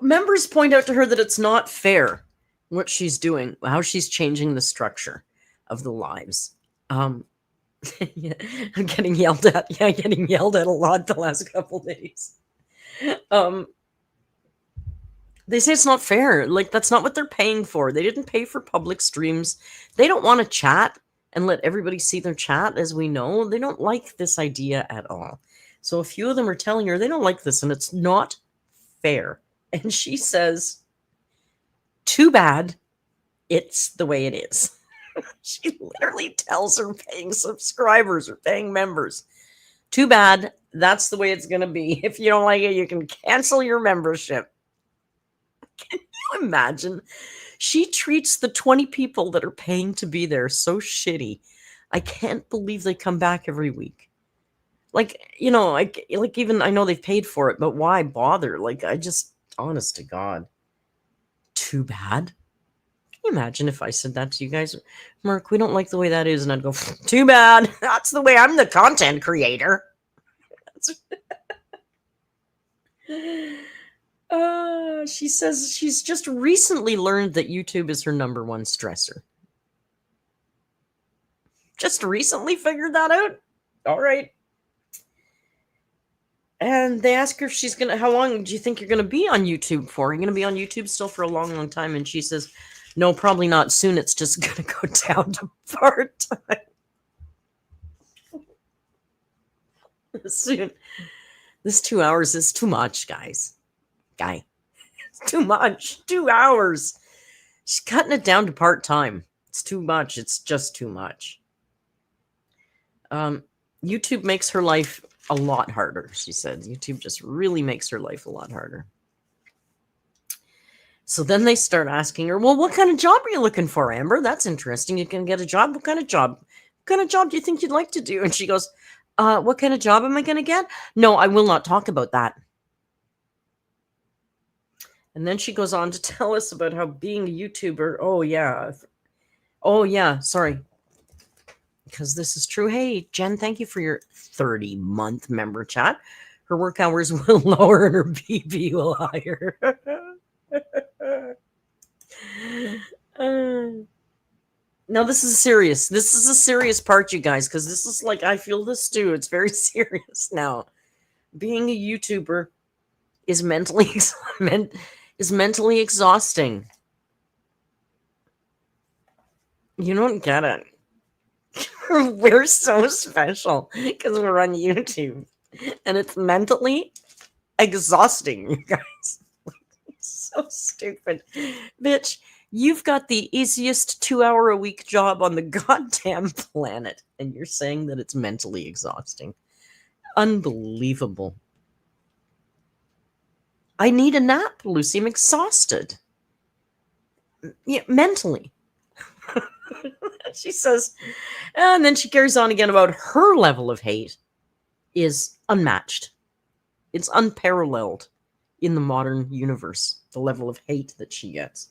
Members point out to her that it's not fair what she's doing, how she's changing the structure of the lives. Yeah, I'm getting yelled at. Yeah, getting yelled at a lot the last couple days. They say it's not fair. Like, that's not what they're paying for. They didn't pay for public streams. They don't want to chat and let everybody see their chat, as we know. They don't like this idea at all. So a few of them are telling her they don't like this, and it's not fair. And she says, too bad, it's the way it is. She literally tells her paying subscribers or paying members, too bad, that's the way it's going to be. If you don't like it, you can cancel your membership. Can you imagine? She treats the 20 people that are paying to be there so shitty. I can't believe they come back every week. Like, even I know they've paid for it, but why bother? Like, honest to God, too bad. Can you imagine if I said that to you guys? Merc, we don't like the way that is. And I'd go, too bad. That's the way I'm the content creator. She says she's just recently learned that YouTube is her #1 stressor. Just recently figured that out? All right. And they ask her if she's going to, how long do you think you're going to be on YouTube for? Are you going to be on YouTube still for a long, long time? And she says, no, probably not soon. It's just going to go down to part-time. Soon. This 2 hours is too much, guys. It's too much. 2 hours. She's cutting it down to part-time. It's too much. It's just too much. YouTube makes her life a lot harder, she said. YouTube just really makes her life a lot harder. So then they start asking her, well, what kind of job are you looking for, Amber? That's interesting. You can get a job. What kind of job? What kind of job do you think you'd like to do? And she goes, what kind of job am I going to get? No, I will not talk about that. And then she goes on to tell us about how being a YouTuber, oh, yeah, sorry. Because this is true. Hey, Jen, thank you for your 30-month member chat. Her work hours will lower and her BB will higher. Now, this is serious. This is a serious part, you guys, because this is like, I feel this too. It's very serious now. Being a YouTuber is mentally exhausting. You don't get it. We're so special because we're on YouTube. And it's mentally exhausting, you guys. So stupid. Bitch, you've got the easiest 2-hour-a-week job on the goddamn planet. And you're saying that it's mentally exhausting. Unbelievable. I need a nap, Lucy. I'm exhausted. Yeah, mentally. She says, and then she carries on again about her level of hate is unmatched. It's unparalleled in the modern universe, the level of hate that she gets.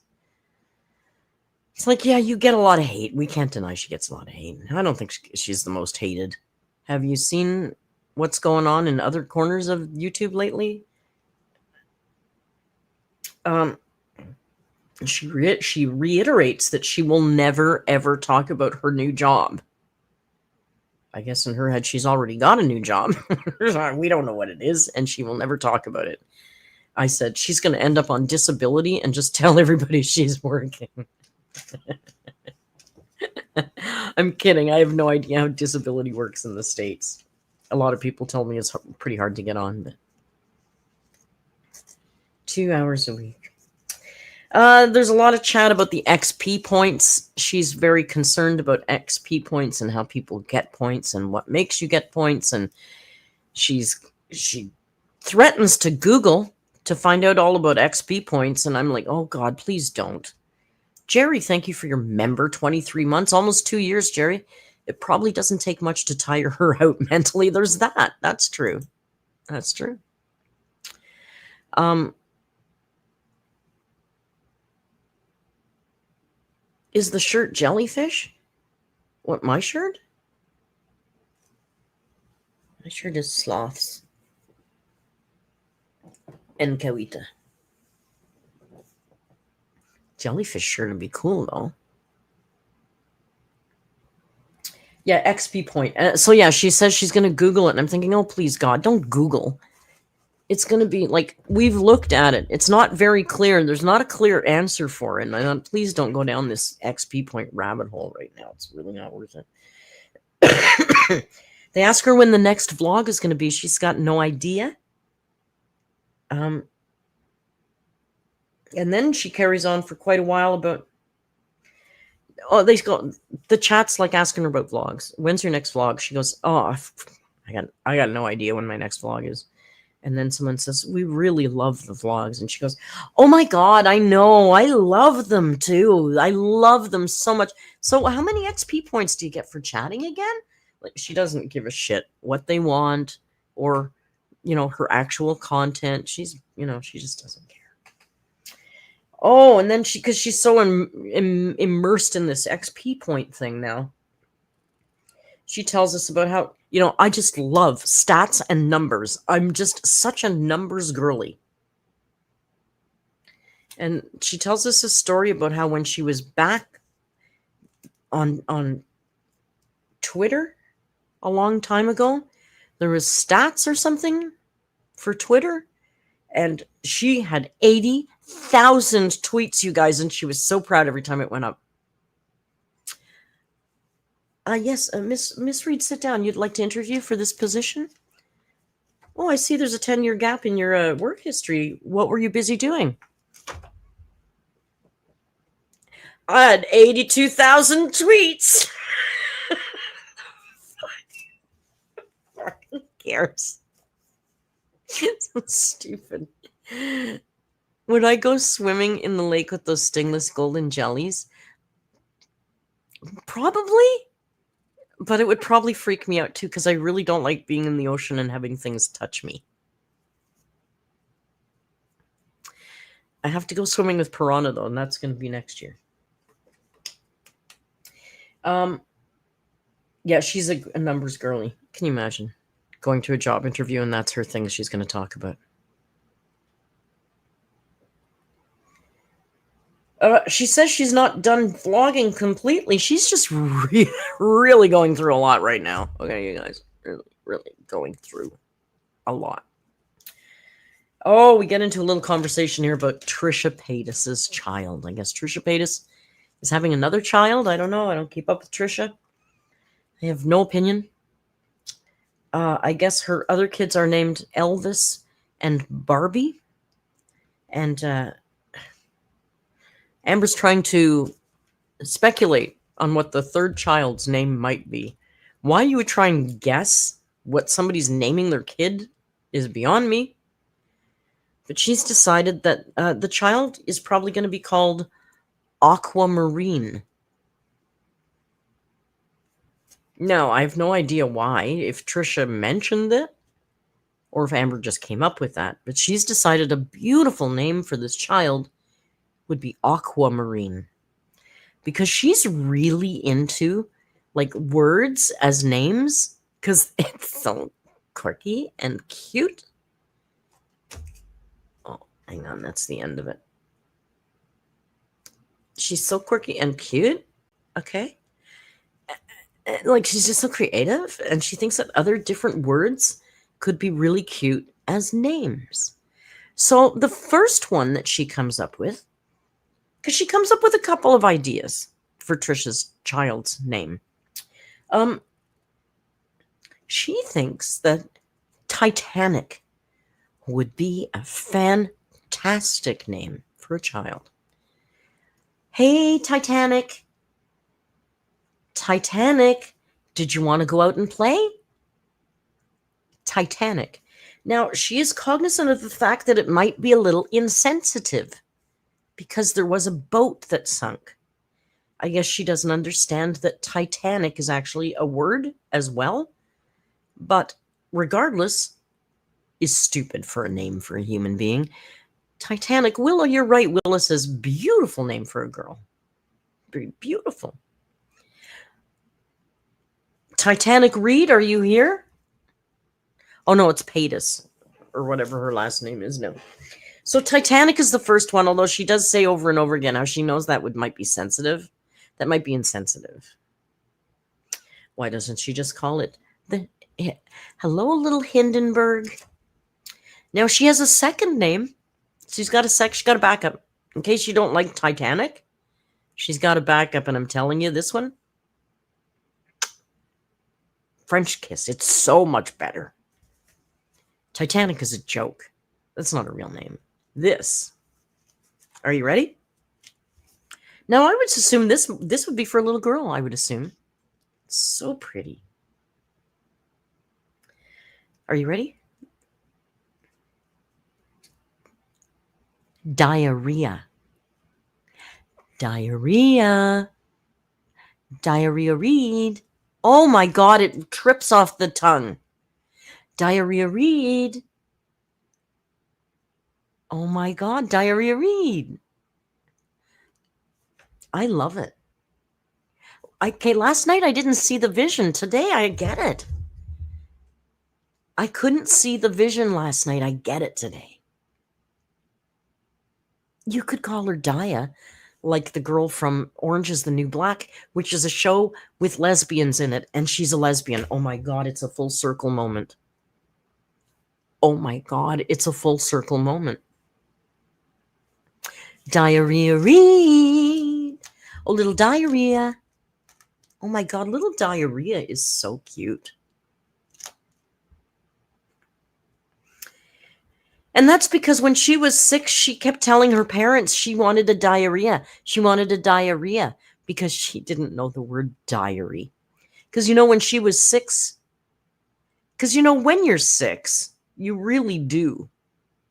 It's like, yeah, you get a lot of hate. We can't deny she gets a lot of hate. I don't think she's the most hated. Have you seen what's going on in other corners of YouTube lately? She reiterates that she will never, ever talk about her new job. I guess in her head, she's already got a new job. We don't know what it is, and she will never talk about it. I said, she's going to end up on disability and just tell everybody she's working. I'm kidding. I have no idea how disability works in the States. A lot of people tell me it's pretty hard to get on, but 2 hours a week. There's a lot of chat about the XP points. She's very concerned about XP points and how people get points and what makes you get points. And she threatens to Google to find out all about XP points. And I'm like, oh God, please don't. Jerry, thank you for your member. 23 months, almost 2 years, Jerry. It probably doesn't take much to tire her out mentally. There's that. That's true. That's true. Is the shirt jellyfish? What, my shirt? My shirt is sloths. And Kawita. Jellyfish shirt would be cool, though. Yeah, XP point. So, yeah, she says she's going to Google it. And I'm thinking, oh, please, God, don't Google. It's going to be like, we've looked at it. It's not very clear. There's not a clear answer for it. And I thought, please don't go down this XP point rabbit hole right now. It's really not worth it. They ask her when the next vlog is going to be. She's got no idea. And then she carries on for quite a while about, the chat's like asking her about vlogs. When's your next vlog? She goes, oh, I got no idea when my next vlog is. And then someone says, we really love the vlogs. And she goes, oh my God, I know. I love them too. I love them so much. So how many XP points do you get for chatting again? Like, she doesn't give a shit what they want or, her actual content. She just doesn't care. Oh, and then because she's so immersed in this XP point thing now. She tells us about how, I just love stats and numbers. I'm just such a numbers girly. And she tells us a story about how when she was back on Twitter a long time ago. There was stats or something for Twitter, and she had 80,000 tweets, you guys, and she was so proud every time it went up. Yes, Miss Reid, sit down. You'd like to interview for this position? Oh, I see there's a 10-year gap in your work history. What were you busy doing? I had 82,000 tweets. Who cares? So stupid. Would I go swimming in the lake with those stingless golden jellies? Probably. But it would probably freak me out too, because I really don't like being in the ocean and having things touch me. I have to go swimming with piranha, though, and that's going to be next year. Yeah, she's a numbers girly. Can you imagine going to a job interview and that's her thing she's going to talk about? She says she's not done vlogging completely. She's just really going through a lot right now. Okay, you guys, really going through a lot. Oh, we get into a little conversation here about Trisha Paytas's child. I guess Trisha Paytas is having another child. I don't know. I don't keep up with Trisha. I have no opinion. I guess her other kids are named Elvis and Barbie. And Amber's trying to speculate on what the third child's name might be. Why you would try and guess what somebody's naming their kid is beyond me. But she's decided that the child is probably going to be called Aquamarine. No, I have no idea why, if Trisha mentioned it, or if Amber just came up with that. But she's decided a beautiful name for this child would be Aquamarine. Because she's really into, like, words as names, because it's so quirky and cute. Oh, hang on, that's the end of it. She's so quirky and cute, okay? Like, she's just so creative, and she thinks that other different words could be really cute as names. So the first one that she comes up with, because she comes up with a couple of ideas for Trisha's child's name. She thinks that Titanic would be a fantastic name for a child. Hey, Titanic. Titanic, did you want to go out and play? Titanic. Now, she is cognizant of the fact that it might be a little insensitive because there was a boat that sunk. I guess she doesn't understand that Titanic is actually a word as well. But regardless, is stupid for a name for a human being. Titanic, Willow, you're right. Willow says, beautiful name for a girl. Very beautiful. Titanic Reid, are you here? Oh, no, it's Paytas, or whatever her last name is now. So Titanic is the first one, although she does say over and over again how she knows that might be sensitive. That might be insensitive. Why doesn't she just call it the Hello, Little Hindenburg? Now, she has a second name. She's got a backup. In case you don't like Titanic, she's got a backup, and I'm telling you, this one, French Kiss. It's so much better. Titanic is a joke. That's not a real name. This. Are you ready? Now, I would assume this would be for a little girl, I would assume. So pretty. Are you ready? Diarrhea. Diarrhea. Diarrhea Reid. Oh my God, it trips off the tongue. Diarrhea Reid. Oh my God, Diarrhea Reid. I love it. Okay, last night I didn't see the vision. Today I get it. I couldn't see the vision last night. I get it today. You could call her Dia, like the girl from Orange is the New Black, which is a show with lesbians in it, and she's a lesbian. Oh my God, it's a full circle moment. Oh my God, it's a full circle moment. Diarrhea read. Oh, little diarrhea. Oh my God, little diarrhea is so cute. And that's because when she was 6, she kept telling her parents she wanted a diarrhea. She wanted a diarrhea because she didn't know the word diary. Because, when she was 6, because, when you're 6, you really do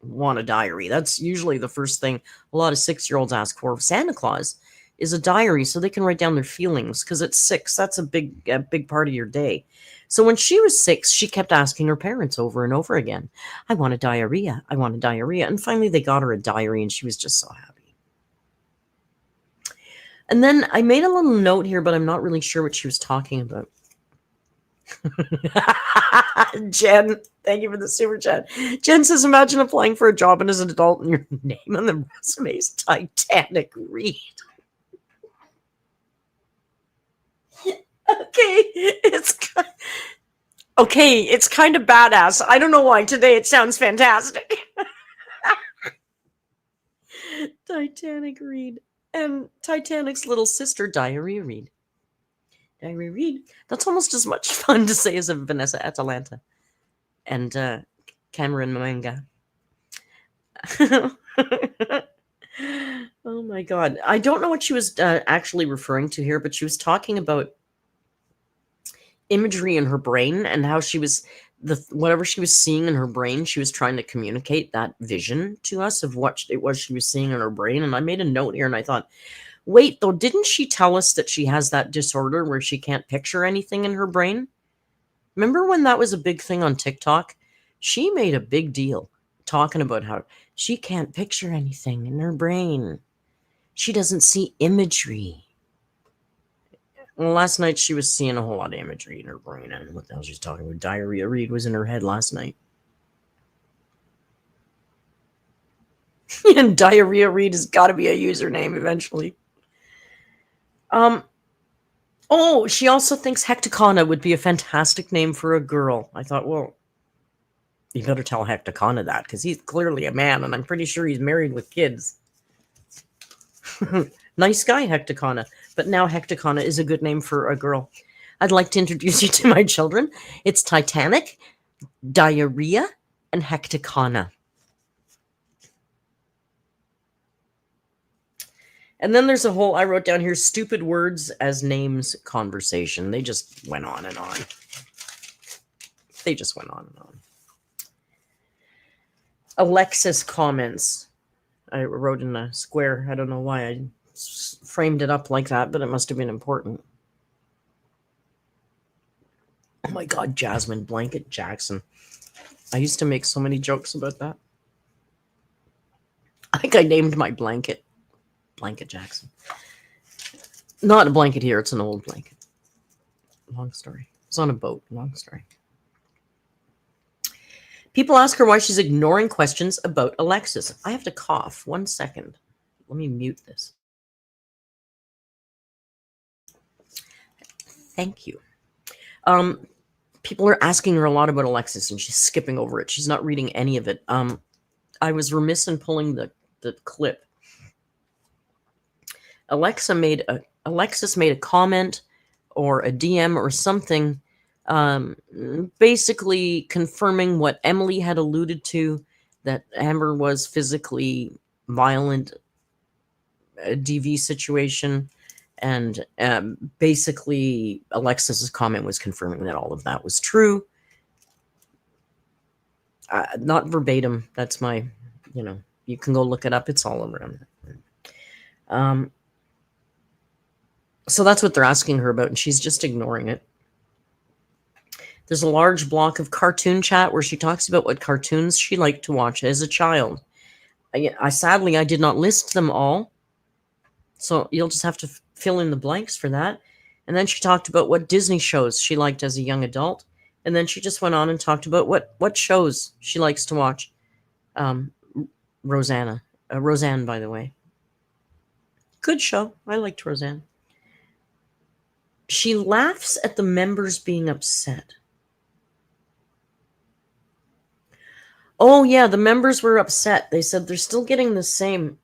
want a diary. That's usually the first thing a lot of 6-year-olds ask for. Santa Claus is a diary so they can write down their feelings, because at 6, that's a big part of your day. So when she was 6, she kept asking her parents over and over again, I want a diarrhea. I want a diarrhea. And finally they got her a diary, and she was just so happy. And then I made a little note here, but I'm not really sure what she was talking about. Jen, thank you for the super chat. Jen says, imagine applying for a job and as an adult and your name on the resume is Titanic Reid. It's kind of badass. I don't know why today it sounds fantastic. Titanic Reid. And Titanic's little sister, Diarrhea Reid. Diarrhea Reid. That's almost as much fun to say as a Vanessa Atalanta and Cameron Manga. Oh my God. I don't know what she was actually referring to here, but she was talking about imagery in her brain and how she was whatever she was seeing in her brain, she was trying to communicate that vision to us of what it was she was seeing in her brain. And I made a note here and I thought, wait, though, didn't she tell us that she has that disorder where she can't picture anything in her brain? Remember when that was a big thing on TikTok? She made a big deal talking about how she can't picture anything in her brain. She doesn't see imagery. Well, last night she was seeing a whole lot of imagery in her brain. And what the hell she's talking about? Diarrhea Reid was in her head last night. And Diarrhea Reid has got to be a username eventually. Oh, she also thinks Hecticana would be a fantastic name for a girl. I thought, well, you better tell Hecticana that, because he's clearly a man, and I'm pretty sure he's married with kids. Nice guy, Hecticana. But now Hecticana is a good name for a girl. I'd like to introduce you to my children. It's Titanic, Diarrhea, and Hecticana. And then there's a whole, I wrote down here, stupid words as names conversation. They just went on and on. They just went on and on. Alexis comments. I wrote in a square. I don't know why I framed it up like that, but it must have been important. Oh my God, Jasmine Blanket Jackson. I used to make so many jokes about that. I think I named my blanket Blanket Jackson. Not a blanket here, it's an old blanket. Long story. It's on a boat. Long story. People ask her why she's ignoring questions about Alexis. I have to cough. 1 second. Let me mute this. Thank you. People are asking her a lot about Alexis, and she's skipping over it. She's not reading any of it. I was remiss in pulling the clip. Alexis made a comment or a DM or something, basically confirming what Emily had alluded to, that Amber was physically violent, a DV situation, and basically Alexis's comment was confirming that all of that was true. Not verbatim. That's my, you can go look it up. It's all around. So that's what they're asking her about, and she's just ignoring it. There's a large block of cartoon chat where she talks about what cartoons she liked to watch as a child. Sadly, I did not list them all, so you'll just have to fill in the blanks for that. And then she talked about what Disney shows she liked as a young adult, and then she just went on and talked about what shows she likes to watch. Roseanne, by the way. Good show. I liked Roseanne. She laughs at the members being upset. Oh, yeah, the members were upset. They said they're still getting the same.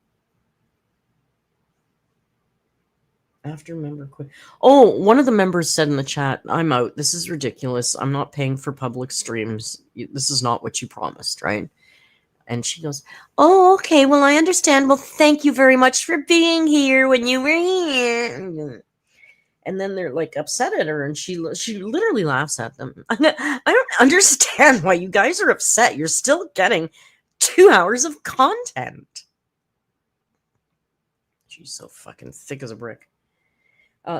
After member quit. Oh, one of the members said in the chat, I'm out. This is ridiculous. I'm not paying for public streams. This is not what you promised, right? And she goes, oh, okay. Well, I understand. Well, thank you very much for being here when you were here. And then they're like upset at her, and she literally laughs at them. I don't understand why you guys are upset. You're still getting 2 hours of content. She's so fucking thick as a brick.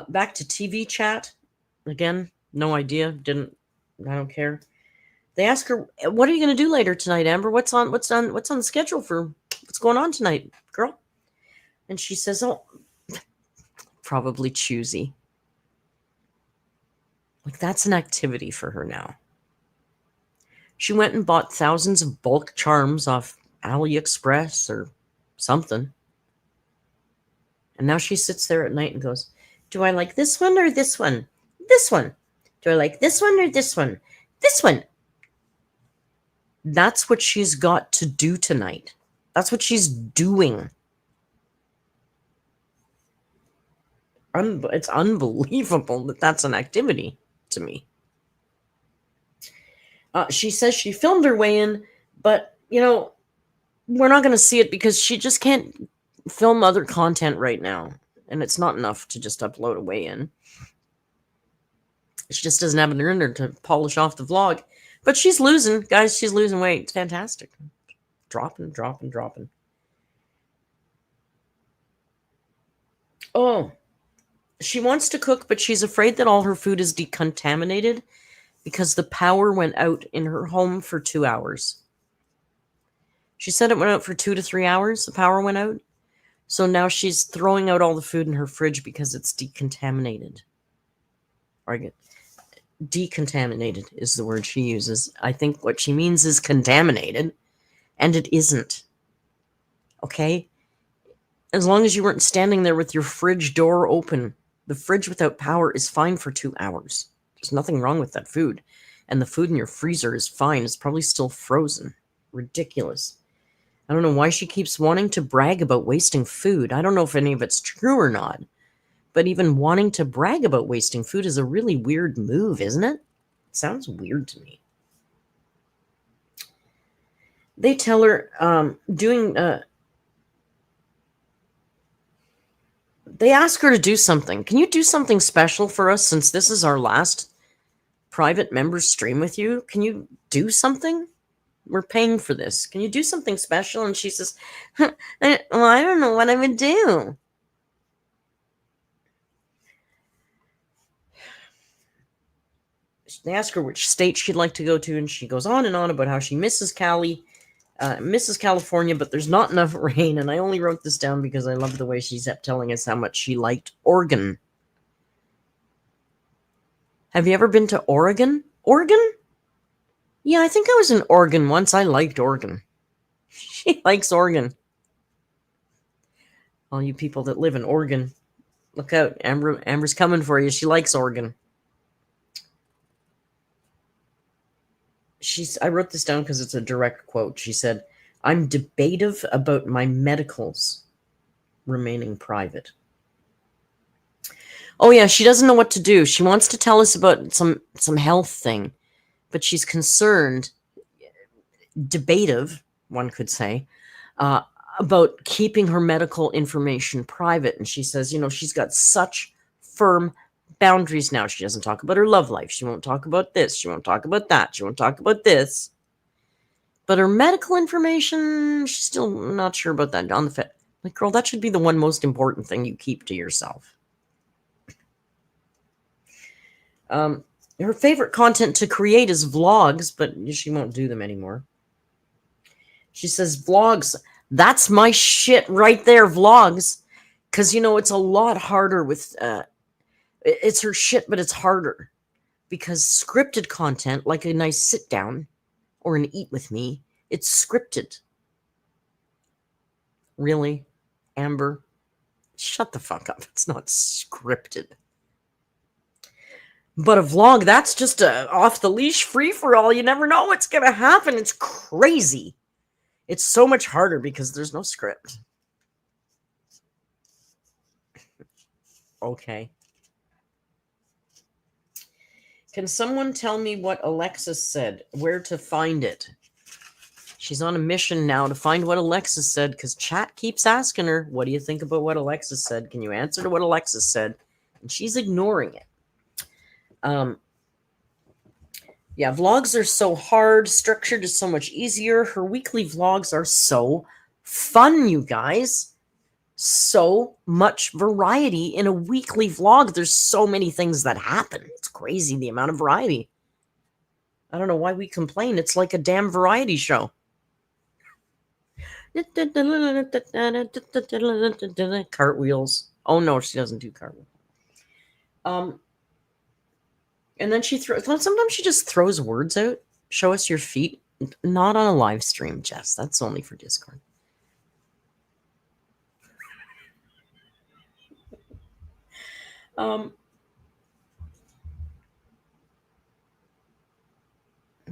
Back to TV chat. Again, no idea. I don't care. They ask her, what are you going to do later tonight, Amber? What's on the schedule for what's going on tonight, girl? And she says, oh, probably choosy. Like, that's an activity for her now. She went and bought thousands of bulk charms off AliExpress or something. And now she sits there at night and goes, do I like this one or this one? This one. Do I like this one or this one? This one. That's what she's got to do tonight. That's what she's doing. It's unbelievable that that's an activity to me. She says she filmed her way in, but, we're not going to see it because she just can't film other content right now. And it's not enough to just upload a weigh-in. She just doesn't have it in her to polish off the vlog. But she's losing. Guys, she's losing weight. It's fantastic. Dropping. Oh. She wants to cook, but she's afraid that all her food is decontaminated because the power went out in her home for 2 hours. She said it went out for 2 to 3 hours. The power went out. So now she's throwing out all the food in her fridge because it's decontaminated. Decontaminated is the word she uses. I think what she means is contaminated, and it isn't. Okay? As long as you weren't standing there with your fridge door open, the fridge without power is fine for 2 hours. There's nothing wrong with that food. And the food in your freezer is fine. It's probably still frozen. Ridiculous. I don't know why she keeps wanting to brag about wasting food. I don't know if any of it's true or not. But even wanting to brag about wasting food is a really weird move, isn't it? Sounds weird to me. They tell her they ask her to do something. Can you do something special for us since this is our last private member stream with you? Can you do something? We're paying for this. Can you do something special? And she says, well, I don't know what I would do. They ask her which state she'd like to go to, and she goes on and on about how she misses California, but there's not enough rain. And I only wrote this down because I love the way she's telling us how much she liked Oregon. Have you ever been to Oregon? Oregon? Yeah, I think I was in Oregon once. I liked Oregon. She likes Oregon. All you people that live in Oregon, look out. Amber's coming for you. She likes Oregon. I wrote this down because it's a direct quote. She said, I'm debative about my medicals remaining private. Oh, yeah, she doesn't know what to do. She wants to tell us about some health thing, but she's concerned, debative, one could say, about keeping her medical information private. And she says, she's got such firm boundaries now. She doesn't talk about her love life. She won't talk about this. She won't talk about that. She won't talk about this. But her medical information, she's still not sure about that. On the fit, like, girl, that should be the one most important thing you keep to yourself. Her favorite content to create is vlogs, but she won't do them anymore. She says, vlogs, that's my shit right there, vlogs. Because, it's a lot harder with... it's her shit, but it's harder. Because scripted content, like a nice sit down or an eat with me, it's scripted. Really, Amber? Shut the fuck up. It's not scripted. But a vlog, that's just a off-the-leash free-for-all. You never know what's going to happen. It's crazy. It's so much harder because there's no script. Okay. Can someone tell me what Alexis said? Where to find it? She's on a mission now to find what Alexis said because chat keeps asking her, what do you think about what Alexis said? Can you answer to what Alexis said? And she's ignoring it. Yeah, vlogs are so hard. Structured is so much easier. Her weekly vlogs are so fun, you guys. So much variety in a weekly vlog. There's so many things that happen. It's crazy the amount of variety. I don't know why we complain. It's like a damn variety show. Cartwheels. Oh no, she doesn't do cartwheels. And then she throws. Sometimes she just throws words out. Show us your feet. Not on a live stream, Jess. That's only for Discord.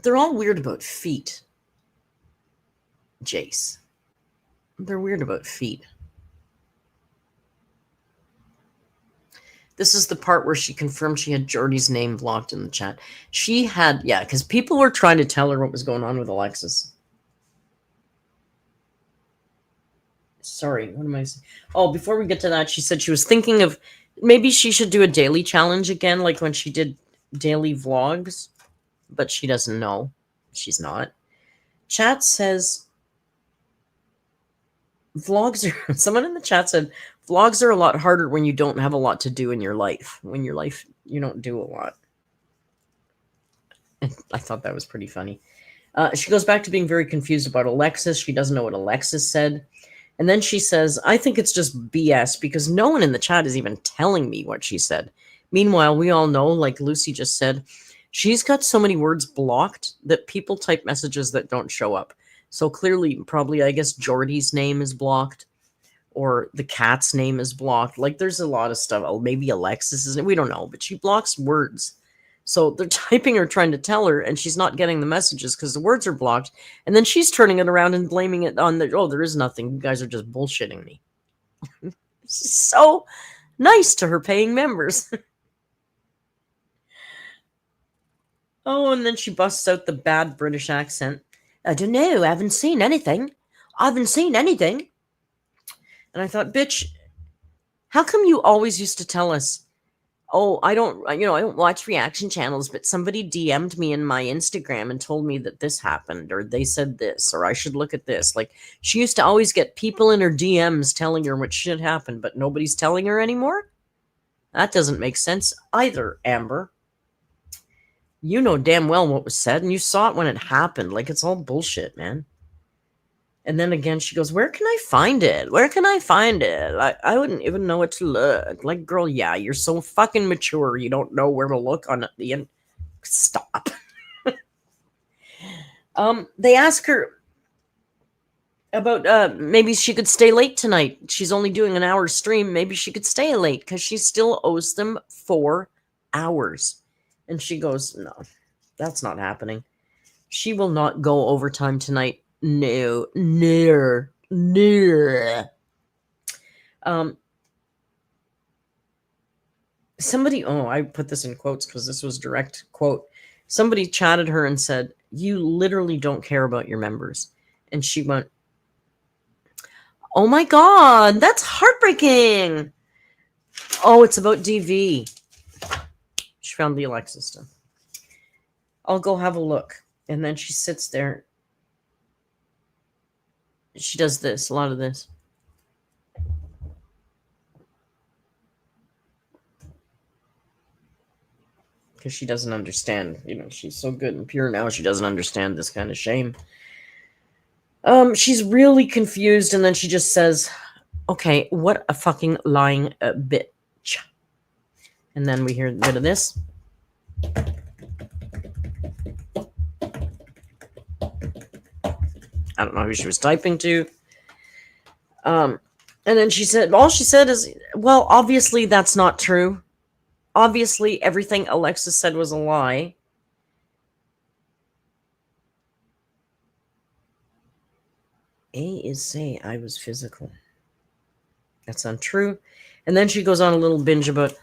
They're all weird about feet, Jace. They're weird about feet. This is the part where she confirmed she had Jordy's name blocked in the chat. She had, yeah, because people were trying to tell her what was going on with Alexis. Sorry, what am I saying? Oh, before we get to that, she said she was thinking of maybe she should do a daily challenge again, like when she did daily vlogs, but she doesn't know. She's not. Chat says vlogs are, someone in the chat said, vlogs are a lot harder when you don't have a lot to do in your life. When your life, you don't do a lot. And I thought that was pretty funny. She goes back to being very confused about Alexis. She doesn't know what Alexis said. And then she says, I think it's just BS because no one in the chat is even telling me what she said. Meanwhile, we all know, like Lucy just said, she's got so many words blocked that people type messages that don't show up. So clearly, probably, I guess, Jordy's name is blocked or the cat's name is blocked. Like, there's a lot of stuff. Oh, maybe Alexis is, we don't know, but she blocks words. So they're typing her, trying to tell her, and she's not getting the messages because the words are blocked. And then she's turning it around and blaming it on the, oh, there is nothing. You guys are just bullshitting me. She's so nice to her paying members. Oh, and then she busts out the bad British accent. I don't know. I haven't seen anything. I haven't seen anything. And I thought, bitch, how come you always used to tell us, oh, I don't watch reaction channels, but somebody DM'd me in my Instagram and told me that this happened, or they said this, or I should look at this. Like, she used to always get people in her DMs telling her what shit happened, but nobody's telling her anymore? That doesn't make sense either, Amber. You know damn well what was said, and you saw it when it happened. Like, it's all bullshit, man. And then again, she goes, where can I find it? Where can I find it? I wouldn't even know what to look. Like, girl, yeah, you're so fucking mature. You don't know where to look on the end. Stop. They ask her about maybe she could stay late tonight. She's only doing an hour stream. Maybe she could stay late because she still owes them 4 hours. And she goes, no, that's not happening. She will not go overtime tonight. No. Somebody, oh, I put this in quotes because this was direct quote. Somebody chatted her and said, you literally don't care about your members. And she went, oh my God, that's heartbreaking. Oh, it's about DV. She found the Alexa stuff. I'll go have a look. And then she sits there. She does this, a lot of this. Because she doesn't understand. You know, she's so good and pure now, she doesn't understand this kind of shame. She's really confused, and then she just says, okay, what a fucking lying bitch. And then we hear a bit of this. I don't know who she was typing to. And then she said, all she said is, well, obviously that's not true. Obviously everything Alexis said was a lie. A is say I was physical. That's untrue. And then she goes on a little binge about,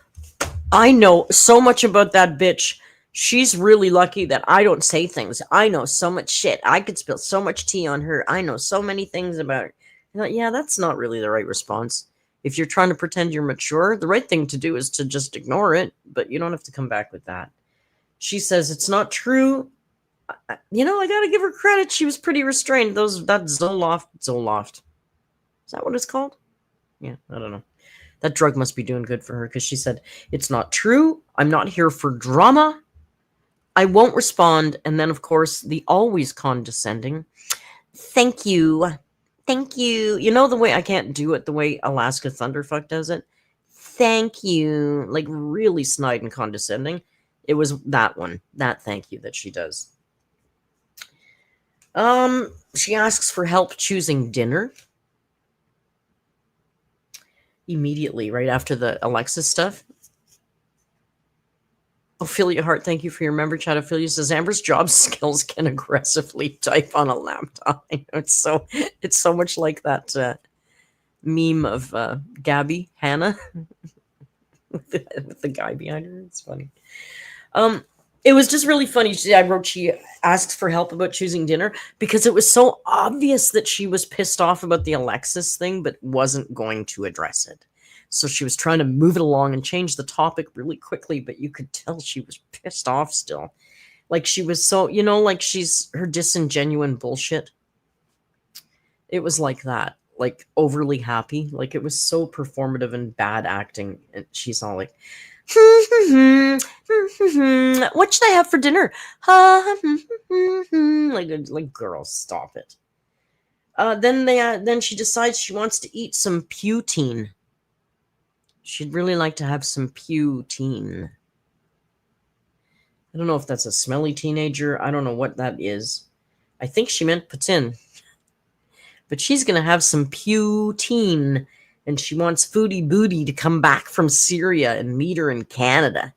I know so much about that bitch. She's really lucky that I don't say things. I know so much shit. I could spill so much tea on her. I know so many things about her. Yeah, that's not really the right response. If you're trying to pretend you're mature, the right thing to do is to just ignore it, but you don't have to come back with that. She says it's not true. I gotta give her credit. She was pretty restrained. That Zoloft. Is that what it's called? Yeah, I don't know. That drug must be doing good for her because she said, it's not true. I'm not here for drama. I won't respond. And then, of course, the always condescending. Thank you. Thank you. You know the way I can't do it the way Alaska Thunderfuck does it? Thank you. Like really snide and condescending. It was that one. That thank you that she does. She asks for help choosing dinner. Immediately, right after the Alexis stuff. Ophelia Hart, thank you for your member chat. Ophelia says Amber's job skills can aggressively type on a laptop. I know it's so much like that meme of Gabby Hannah with the guy behind her. It's funny. It was just really funny. I wrote she asks for help about choosing dinner because it was so obvious that she was pissed off about the Alexis thing, but wasn't going to address it. So she was trying to move it along and change the topic really quickly, but you could tell she was pissed off still. Like she was so, like she's her disingenuine bullshit. It was like that, like overly happy. Like it was so performative and bad acting. And she's all like, what should I have for dinner? Like girls, stop it. Then she decides she wants to eat some poutine. She'd really like to have some poutine. I don't know if that's a smelly teenager. I don't know what that is. I think she meant poutine. But she's going to have some poutine. And she wants Foodie Booty to come back from Syria and meet her in Canada.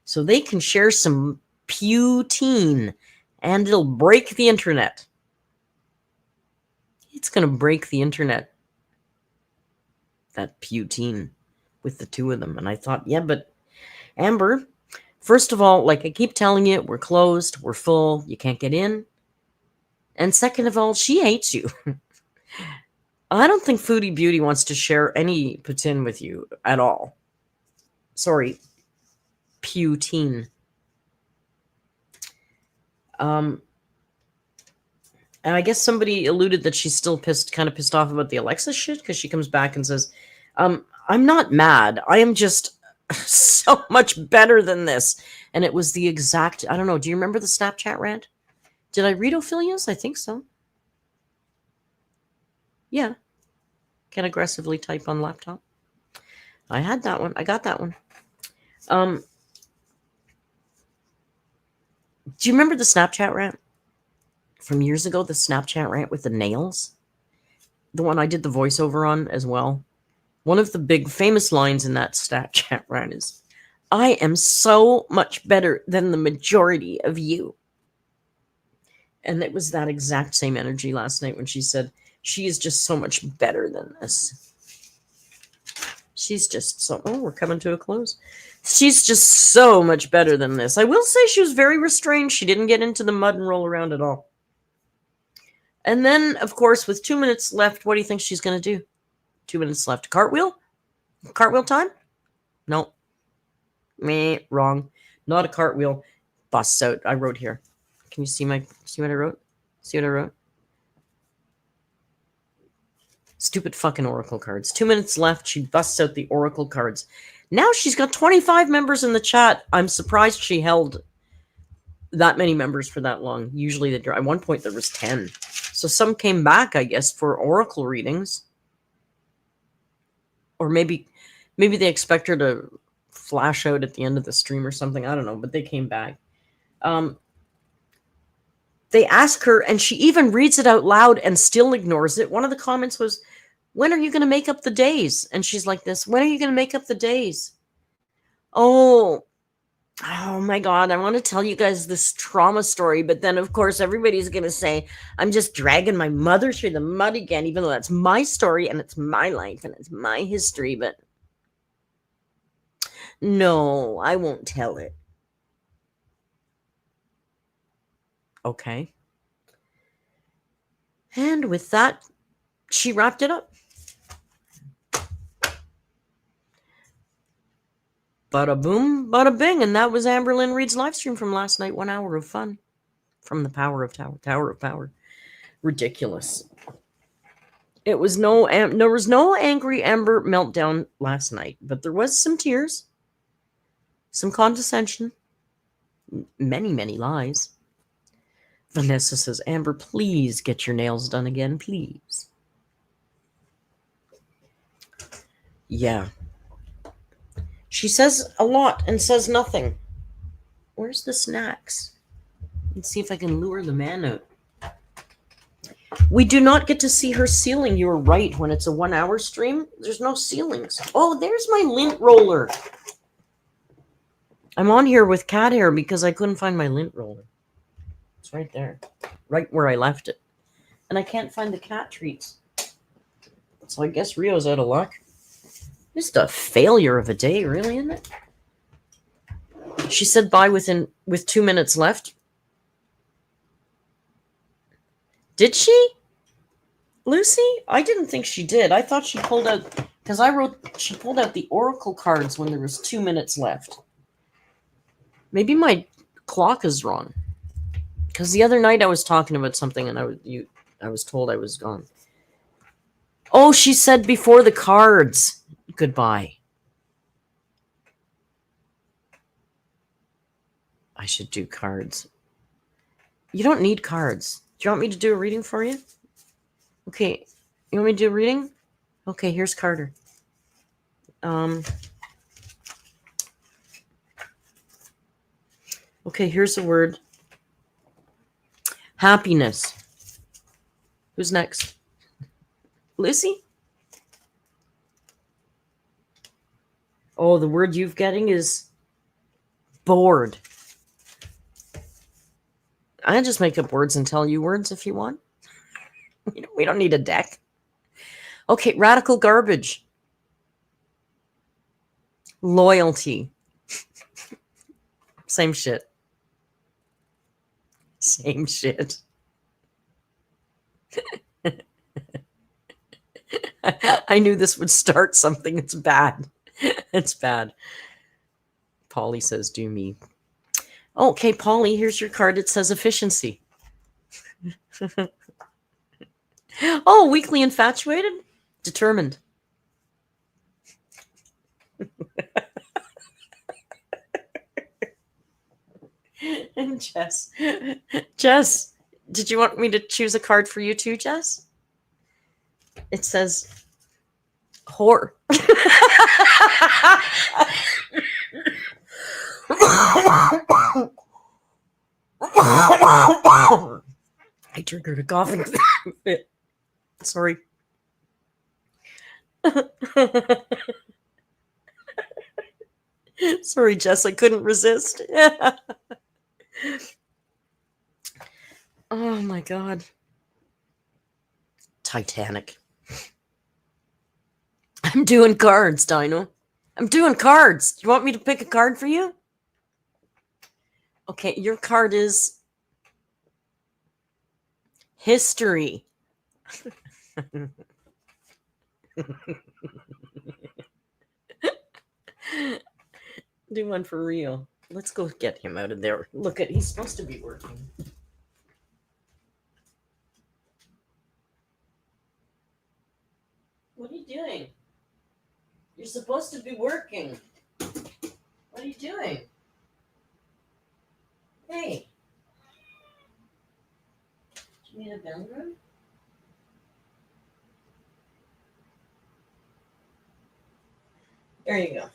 So they can share some poutine. And it'll break the internet. It's going to break the internet. That poutine. With the two of them. And I thought, yeah, but Amber, first of all, like I keep telling you, we're closed, we're full, you can't get in. And second of all, she hates you. I don't think Foodie Beauty wants to share any poutine with you at all. Sorry, poutine. And I guess somebody alluded that she's still kind of pissed off about the Alexa shit because she comes back and says, I'm not mad. I am just so much better than this. And it was the exact, I don't know. Do you remember the Snapchat rant? Did I read Ophelia's? I think so. Yeah. Can aggressively type on laptop. I had that one. I got that one. Do you remember the Snapchat rant from years ago? The Snapchat rant with the nails? The one I did the voiceover on as well. One of the big famous lines in that Snapchat rant is, I am so much better than the majority of you. And it was that exact same energy last night when she said, she is just so much better than this. She's just so, we're coming to a close. She's just so much better than this. I will say she was very restrained. She didn't get into the mud and roll around at all. And then, of course, with 2 minutes left, what do you think she's going to do? 2 minutes left. Cartwheel? Cartwheel time? No. Meh, wrong. Not a cartwheel. Busts out. I wrote here. Can you see what I wrote? See what I wrote? Stupid fucking Oracle cards. 2 minutes left. She busts out the Oracle cards. Now she's got 25 members in the chat. I'm surprised she held that many members for that long. Usually, at one point, there was 10. So some came back, I guess, for Oracle readings. Or maybe they expect her to flash out at the end of the stream or something. I don't know, but they came back. They ask her, and she even reads it out loud and still ignores it. One of the comments was, When are you going to make up the days? And she's like this, when are you going to make up the days? Oh my God, I want to tell you guys this trauma story, but then of course everybody's going to say, I'm just dragging my mother through the mud again, even though that's my story and it's my life and it's my history, but no, I won't tell it. Okay. And with that, she wrapped it up. Bada boom, bada bing. And that was AMberlynn Reid's live stream from last night. 1 hour of fun from the Tower of Power. Ridiculous. There was no angry Amber meltdown last night, but there was some tears, some condescension, many, many lies. Vanessa says, Amber, please get your nails done again, please. Yeah. She says a lot and says nothing. Where's the snacks? Let's see if I can lure the man out. We do not get to see her ceiling. You were right. When it's a 1 hour stream, there's no ceilings. Oh, there's my lint roller. I'm on here with cat hair because I couldn't find my lint roller. It's right there. Right where I left it. And I can't find the cat treats. So I guess Rio's out of luck. Just a failure of a day, really, isn't it? She said bye with 2 minutes left. Did she? Lucy? I didn't think she did. I thought she pulled out, because she pulled out the oracle cards when there was 2 minutes left. Maybe my clock is wrong. Because the other night I was talking about something and I was told I was gone. Oh, she said before the cards. Goodbye. I should do cards. You don't need cards. Do you want me to do a reading for you? Okay. You want me to do a reading? Okay, here's Carter. Okay, here's a word. Happiness. Who's next? Lucy? Oh, the word you're getting is bored. I just make up words and tell you words if you want. We don't need a deck. Okay, radical garbage. Loyalty. Same shit. Same shit. I knew this would start something. It's bad. It's bad. Polly says, do me. Okay, Polly, here's your card. It says efficiency. Oh, weakly infatuated? Determined. And Jess, did you want me to choose a card for you too, Jess? It says whore. I triggered a coughing fit. Sorry. Sorry, Jess, I couldn't resist. Oh my God. Titanic. I'm doing cards, Dino. I'm doing cards. Do you want me to pick a card for you? Okay, your card is history. Do one for real. Let's go get him out of there. Look at, he's supposed to be working. What are you doing? You're supposed to be working. What are you doing? Hey. Do you need a bedroom? There you go.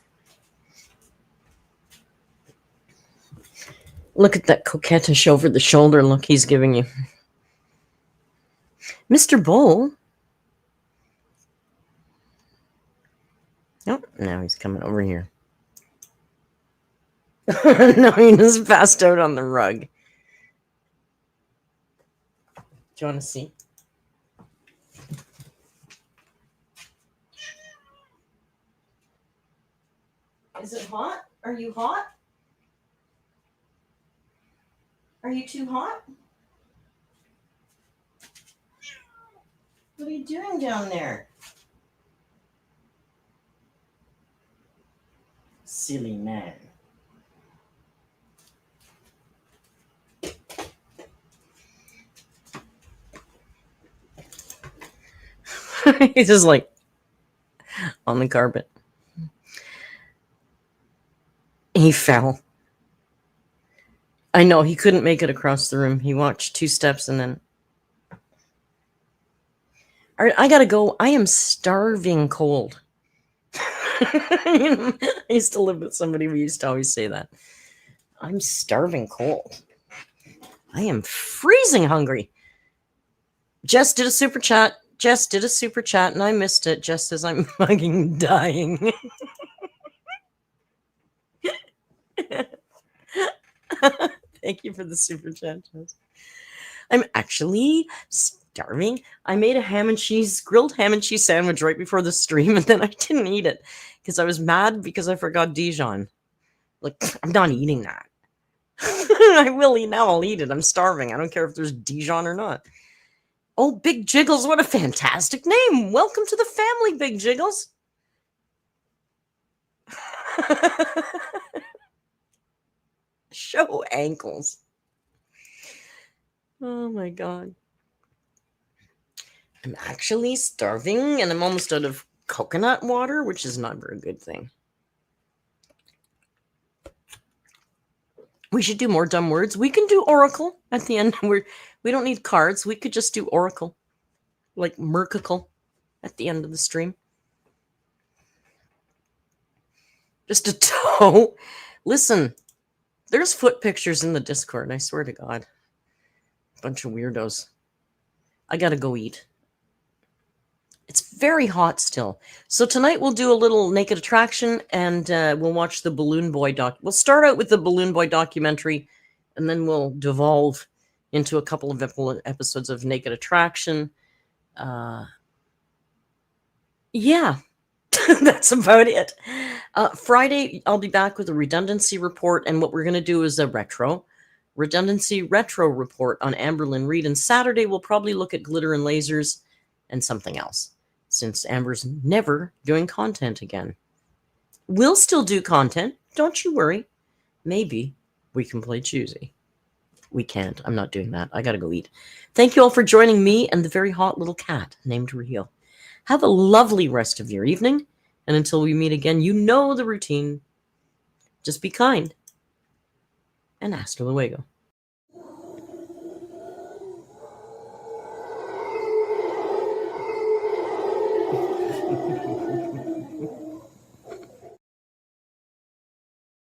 Look at that coquettish over the shoulder look he's giving you. Mr. Bull. Oh, now he's coming over here. No, he just passed out on the rug. Do you want to see? Is it hot? Are you hot? Are you too hot? What are you doing down there? Silly man. He's just like on the carpet. He fell. I know, he couldn't make it across the room. He walked 2 steps and then... All right, I gotta go. I am starving cold. I used to live with somebody who used to always say that. I'm starving cold. I am freezing hungry. Jess did a super chat. And I missed it just as I'm fucking dying. Thank you for the super chat, Jess. I'm actually starving. I made a grilled ham and cheese sandwich right before the stream, and then I didn't eat it because I was mad because I forgot Dijon. Like, I'm not eating that. I will eat now. I'll eat it. I'm starving. I don't care if there's Dijon or not. Oh, Big Jiggles, what a fantastic name. Welcome to the family, Big Jiggles. Show ankles. Oh my God. I'm actually starving and I'm almost out of coconut water, which is not a very good thing. We should do more dumb words. We can do Oracle at the end. We don't need cards. We could just do Oracle. Like Mercicle at the end of the stream. Just a toe. Listen, there's foot pictures in the Discord. I swear to God. Bunch of weirdos. I gotta go eat. It's very hot still. So tonight we'll do a little Naked Attraction and we'll watch the Balloon Boy doc. We'll start out with the Balloon Boy documentary and then we'll devolve into a couple of episodes of Naked Attraction. Yeah, that's about it. Friday, I'll be back with a redundancy report, and what we're going to do is a redundancy retro report on AMBERLYNN REID. And Saturday, we'll probably look at glitter and lasers and something else, since Amber's never doing content again. We'll still do content. Don't you worry. Maybe we can play choosy. We can't. I'm not doing that. I got to go eat. Thank you all for joining me and the very hot little cat named Rio. Have a lovely rest of your evening. And until we meet again, you know the routine. Just be kind. And hasta luego.